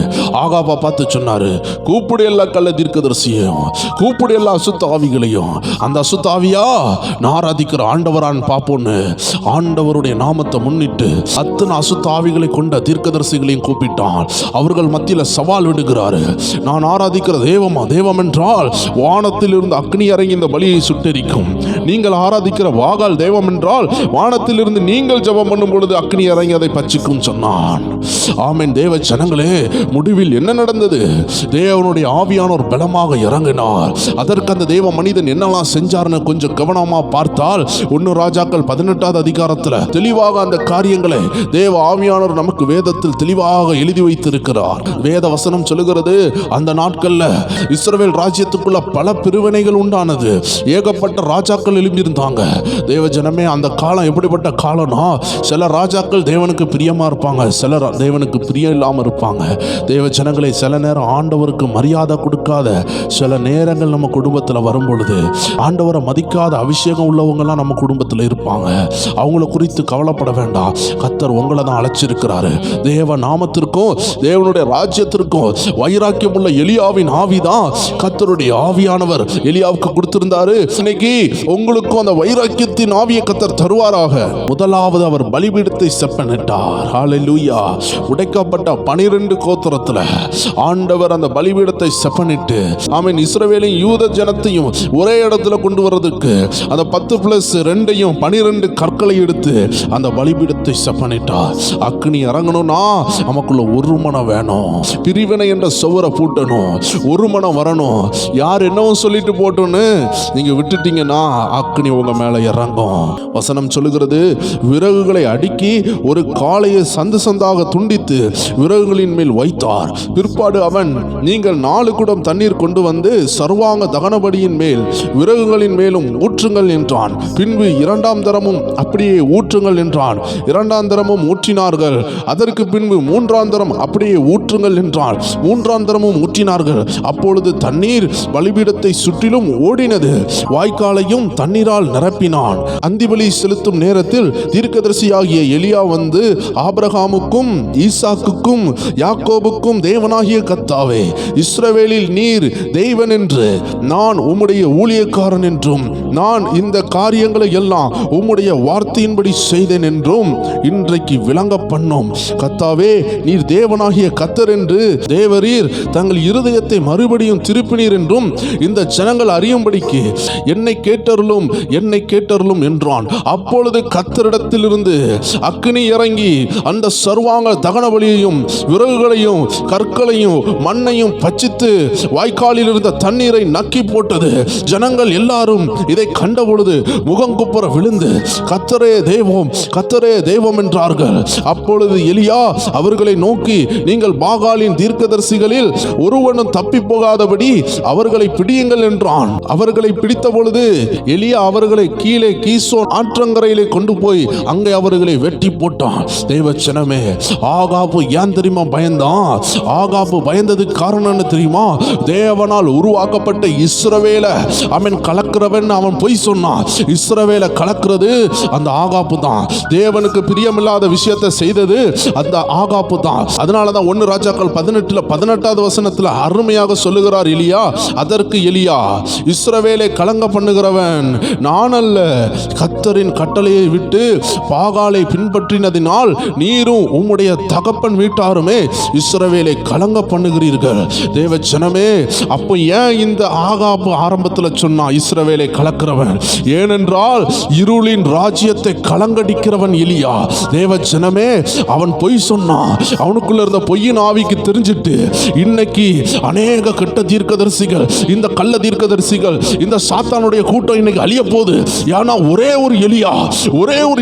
ஆகாபா பார்த்து சொன்னாரு, கூப்பிடு எல்லா கள்ள தீர்க்கதரிசியையும், கூப்பிடு எல்லா அசுத்த ஆவிகளையும், அந்த அசுத்த ஆவியா நான் ஆராதிக்கிற ஆண்டவரான் பாப்போன்னு ஆண்டவருடைய நாமத்தை முன்னிட்டு அத்தனை அசுத்த ஆவிகளை கொண்ட தீர்க்கதரிசிகளையும் கூப்பிட்டான். அவர்கள் மத்தியில் சவால் விடுகிறாரு, நான் ஆராதிக்கிற தேவமா? தேவம் என்றால் வானத்தில் இருந்து அக்னி இறங்கி இந்த பலியை சுட்டெரிக்கும். நீங்கள் ஆராதிக்கிற வாகால் தெய்வம் என்றால் வானத்தில் இருந்து நீங்கள் ஜெபம் பண்ணும் பொழுது அக்னி இறங்கி அதை பச்சிக்கும் சொன்னான். ஆமென். தேவ ஜனங்களே, முடிவில் என்ன நடந்தது? தேவனுடைய ஆவியானோர் பலமாக இறங்கினார். அதற்கு அந்த தேவ மனிதன் என்னெல்லாம் செஞ்சார்னு கொஞ்சம் கவனமா பார்த்தால் 1 ராஜாக்கள் 18வது அதிகாரத்தில் தெளிவாக அந்த காரியங்களை தேவ ஆவியானோர் நமக்கு வேதத்தில் தெளிவாக எழுதி வைத்திருக்கிறார். வேத வசனம் சொல்லுகிறது, அந்த நாட்கள்ல இஸ்ரவேல் ராஜ்யத்துக்குள்ள பல பிரிவினைகள் உண்டானது, ஏகப்பட்ட ராஜாக்கள் எழும்பியிருந்தாங்க. தேவ ஜனமே, அந்த காலம் எப்படிப்பட்ட காலம்னா, சில ராஜாக்கள் தேவனுக்கு பிரியமா இருப்பாங்க, சிலர் தேவனுக்கு பிரியம் இல்லாம இருப்பாங்க. தேவ ஜனங்களை, சில நேரம் ஆண்டவருக்கு மரியாதை கொடுக்காத சில நேரங்கள் நம்ம குடும்பத்தில் வரும் பொழுது, ஆண்டவரை மதிக்காத அபிஷேகம் உள்ளவங்கலாம் நம்ம குடும்பத்தில் இருப்பாங்க. அவங்கள குறித்து கவலைப்பட வேண்டாம், கர்த்தர் உங்களை தான் அழைச்சிருக்கிறாரு. தேவ நாமத்திற்கும் தேவனுடைய ராஜ்யத்திற்கும் வைராக்கியம் உள்ள எலியாவின் ஆவிதான் கர்த்தருடைய ஆவியானவர் எலியாவுக்கு கொடுத்திருந்தாரு. இன்னைக்கு உங்களுக்கும் அந்த வைராக்கியத்தின் ஆவியை கர்த்தர் தருவாராக. முதலாவது அவர் பலிபீடத்தை செப்பனிட்டார். ஹல்லேலூயா. உடைக்கப்பட்ட 12 கோத்திரத்துல ஆண்டவர் அந்த பலிபீடத்தை செப்பனிட்டு, ஆமென், இஸ்ரவேலின் யூத ஜனத்தையும் ஒரே இடத்துல கொண்டு வரதுக்கு அந்த 10+2 12 கற்களை எடுத்து அந்த பலிபீடத்தை செப்பனிட்டார். அக்னி இறங்கணும்னா நமக்குள்ள ஒரு மனம் வேணும். பிரிவினை என்ற சுவரை பூட்டணும், ஒரு மனம் வரணும். யார் என்னவும் சொல்லிட்டு போட்டோன்னு நீங்க விட்டுட்டீங்கன்னா அக்னி உங்க மேல இறங்கும். வசனம் சொல்லுகிறது, விறகுகளை அடுக்கி ஒரு காளையை சந்து சந்தாக துண்டித்து விறகுகளின் மேல் வைத்தார். பிற்பாடு அவன், நீங்கள் 4 குடம் தண்ணீர் கொண்டு வந்து சர்வாங்க தகனபடியின் மேல் விறகுகளின் மேலும் ஊற்றுங்கள் என்றான். பின்பு 2ஆம் தரமும் அப்படியே ஊற்றுங்கள் என்றான். 2ஆம் தரமும் ஊற்றினார்கள். அதற்கு பின்பு 3ஆம் தரம் அப்படியே ஊற்றுங்கள் என்றான். 3ஆம் தரமும் ஊற்றினார்கள். அப்பொழுது தண்ணீர் பலிபீடத்தை சுற்றிலும் ஓடினது. வாய்க்காலையும் தண்ணீரால் நிரப்பினான். அந்திபலி செலுத்தும் நேரத்தில் தீர்க்கதரிசியாகிய எலியா வந்து, ஆபிரகாமுக்கும் ஈசாக்குக்கும் யாக்கோபுக்கும் தேவனாகிய கர்த்தாவே, இஸ்ரவேலில் நீர் தேவன் என்று நான் உம்முடைய ஊழியக்காரன் என்றும், நான் இந்த காரியங்களை எல்லாம் உம்முடைய வார்த்தையின்படி செய்தேன் என்றும் இன்றைக்கு விளங்க பண்ணும். கர்த்தாவே, நீர் தேவனாகிய கர்த்தர் என்று தேவரீர் தங்கள் இருதயத்தை மறுபடியும் திருப்பினீர் என்றும் இந்த ஜனங்கள் அறியும்படிக்கு என்னை கேட்டருளும், என்னை கேட்டருளும் என்றான். அப்பொழுது கர்த்தரிடத்திலிருந்து அக்கினி இறங்கி அந்த சர்வாங்க தகன பலியையும் விறகுகளையும் கற்களையும் மண்ணையும் பச்சித்து வாய்க்காலில் இருந்த தண்ணீரை நக்கி போட்டது. ஜனங்கள் எல்லாரும் இதை கண்டபொழுது முகங்குப்புற விழுந்து, கர்த்தரே தெய்வம், கர்த்தரே தெய்வம் என்றார்கள். அப்பொழுது எலியா அவர்களை நோக்கி, நீங்கள் பாகாலின் தீர்க்கதரிசிகளில் ஒருவனும் தப்பி போகாதபடி அவர்களை பிடியுங்கள் என்றான். அவர்களை பிடித்த பொழுது எலியா அவர்களை கீழே கீசோன் ஆற்றங்கரையிலே கொண்டு போய் அங்கே அவர்களை வெட்டி போட்டான். தேவ ஜனமே, ஆகாபு ஏன் தெரியுமா பயந்தான்? ஆகாபு பயந்ததுக்கு காரணம் என்ன தெரியுமா? தேவனால் உருவாக்கப்பட்ட இஸ்ரவேலை அவன் கலக்கிறவன் அவன் பொய் சொன்னான். இஸ்ரவேலை கலக்கிறது அந்த ஆகாபு தான். தேவனுக்கு பிரியமில்லாத விஷயத்தை செய்தது அந்த ஆகாபு தான். அதனாலதான் 1 ராஜாக்கள் 18வது வசனத்துல அருமையாக சொல்லுகிறார் எலியா. அதற்கு எலியா, இஸ்ரவேலை கலங்க பண்ணுகிறவன் நான் அல்ல, கர்த்தரின் கட்டளையை விட்டு பாகாலை பின்பற்றினதினால் நீரும் உம்முடைய தகப்பன் வீட்டாருமே இஸ்ரவேலை கலங்க பண்ணுகிறீர்கள். தேவ ஜனமே, அப்போ ஏன் இந்த ஆகாபு ஆரம்பத்தில் சொன்னா இஸ்ரவேலை கலக்கிறவன்? ஏனென்றால் இருளின் ராஜ்யத்தை கலங்கடிக்கிறவன் எலியா. தேவ ஜனமே, அவன் பொய் சொன்னான். அவனுக்குள்ள இருந்த பொய்யின் ஆவிக்கு தெரிஞ்சிட்டு இன்னைக்கு அநேக கெட்ட தீர்க்கதரிசிகள், இந்த கள்ள தீர்க்கதரிசிகள், இந்த சாத்தானுடைய கூட்டம் இன்னைக்கு அழிய போகுது. ஏன்னா ஒரே ஒரு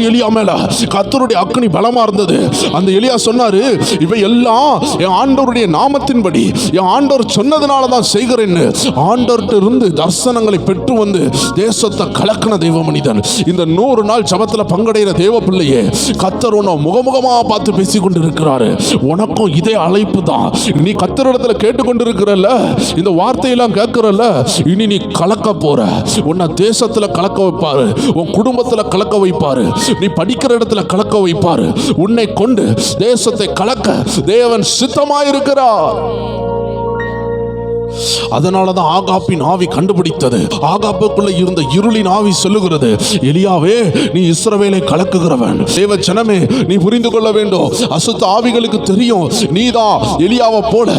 எலியா மேல கர்த்தருடைய அக்கினி பலமா இருந்தது. அந்த எலியா சொன்னாரு, இவை எல்லாம் என் ஆண்டவருடைய நாமத்தின்படி என் ஆண்டவர் சொன்னதுனால தான் செய்கிறேன்னு ஆண்டவர்கிட்ட இருந்து தரிசனங்களை பெற்று வந்து தேசத்தை கலக்கின தெய்வ மனிதன். இந்த 100 நாள் ஜபத்துல பங்கடைகிற தேவ பிள்ளையே, கர்த்தர் உன்னை முகமுகமா பார்த்து பேசிக் கொண்டிருக்கிறாரு. உனக்கும் இதே அழைப்பு தான். நீ கர்த்தரிடத்துல கேட்டுக்கொண்டிருக்கிறல்ல, இந்த வார்த்தையெல்லாம் கேட்கிறல்ல, இனி நீ கலக்க போற. உன்னை தேசத்துல கலக்க வைப்பாரு, உன் குடும்பத்துல கலக்க வைப்பாரு, நீ படிக்கிற இடத்துல கலக்க வைப்பாரு. உன்னை கொண்டு தேசத்தை கலக்க தேவன் சித்தமாயிருக்கிறார். அதனாலதான் ஆகாப்பின் ஆவி கண்டுபிடித்தது. ஆகாப்புக்குள்ள இருந்த இருளின் ஆவி சொல்லுகிறது, எலியாவே நீ இஸ்ரவேலை கலக்குகிறவன். தேவ ஜனமே, நீ புரிந்து கொள்ள வேண்டும். அசுத்த ஆவிகளுக்கு தெரியும் நீதான் எலியாவை போல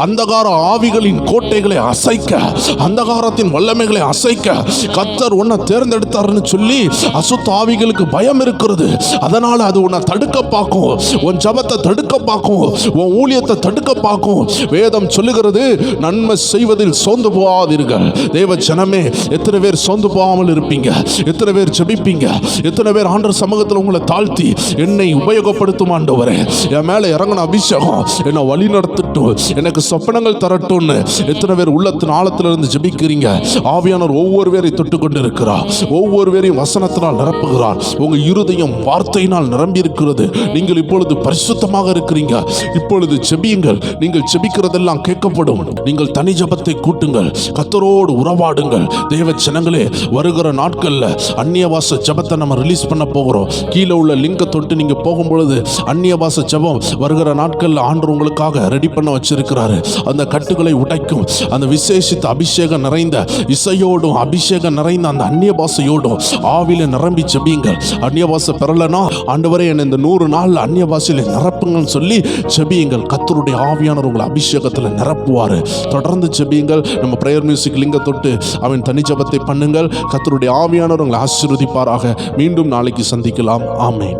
அந்தகார ஆவிகளின் கோட்டைகளை அசைக்க, அந்தகாரத்தின் வல்லமைகளை அசைக்க கர்த்தர் உன்னை தேர்ந்தெடுத்தார்னு சொல்லி அசுத்த ஆவிகளுக்கு பயம் இருக்கிறது. அதனால அது உன்னை தடுக்க பார்க்கும், உன் ஜபத்தை தடுக்க பார்க்கும், உன் ஊழியத்தை தடுக்க பார்க்கும். வேதம் சொல்லுகிறது, நன்மை செய்வதில் சோர்ந்து போகாதீர்கள். தேவ ஜனமே, எத்தனை பேர் சோர்ந்து போகாமல் இருப்பீங்க? எத்தனை பேர் ஜெபிப்பீங்க? எத்தனை பேர் ஆண்டவர் சமூகத்தில் உங்களை தாழ்த்தி என்னை உபயோகப்படுத்தும் ஆண்டவரே, என் மேல இறங்கின அபிஷேகம் என்னை வழி நடத்தட்டும், எனக்கு சொப்பனங்கள் தரட்டும்னு எத்தனை பேர் உள்ளத்தின் ஆழத்திலிருந்து ஜெபிக்கிறீங்க? ஆவியானவர் ஒவ்வொரு பேரை தொட்டு கொண்டு இருக்கிறார். ஒவ்வொரு பேரையும் வசனத்தினால் நிரப்புகிறார். உங்க இருதயம் வார்த்தையினால் நிரம்பி இருக்கிறது. நீங்கள் இப்பொழுது பரிசுத்தமாக இருக்கிறீங்க. இப்பொழுது ஜெபியுங்கள். நீங்கள் ஜெபிக்கிறதெல்லாம் கேட்கப்படும். நீங்கள் தனி ஜபத்தை கூட்டுங்கள், கர்த்தரோடு உறவாடுங்கள். தேவ ஜனங்களே, வருகிற நாட்கள்ல அந்நிய பாஷை ஜபத்தை நம்ம ரிலீஸ் பண்ண போகிறோம். கீழே உள்ள லிங்கை தொட்டு நீங்க போகும் பொழுது அந்நிய பாஷை ஜபம் வருகிற நாட்கள்ல ஆண்டவர் உங்களுக்காக ரெடி பண்ண வச்சிருக்கிறாரு. அந்த கட்டுகளை உடைக்கும் அந்த விசேஷித்த அபிஷேகம் நிறைந்த இசையோடும் அபிஷேகம் நிறைந்த அந்த அந்நிய பாஷையோடும் ஆவில நிரம்பி ஜெபியுங்கள். அந்நிய பாஷை பெறலனா, ஆண்டவரே என்னை இந்த 100 நாள் அந்நிய பாஷையில நிரப்புங்கன்னு சொல்லி ஜெபியுங்கள். கர்த்தருடைய ஆவியானவர் உங்களை அபிஷேகத்துல நிரப்புவாரு. தொடர்ந்து ஜெபியுங்கள். நம்ம பிரேயர் மியூசிக் லிங்க தொட்டு அவன் தனி ஜெபத்தை பண்ணுங்கள். கர்த்தருடைய ஆவியானவர் உங்களை ஆசீர்வதிப்பாராக. மீண்டும் நாளைக்கு சந்திக்கலாம். ஆமென்.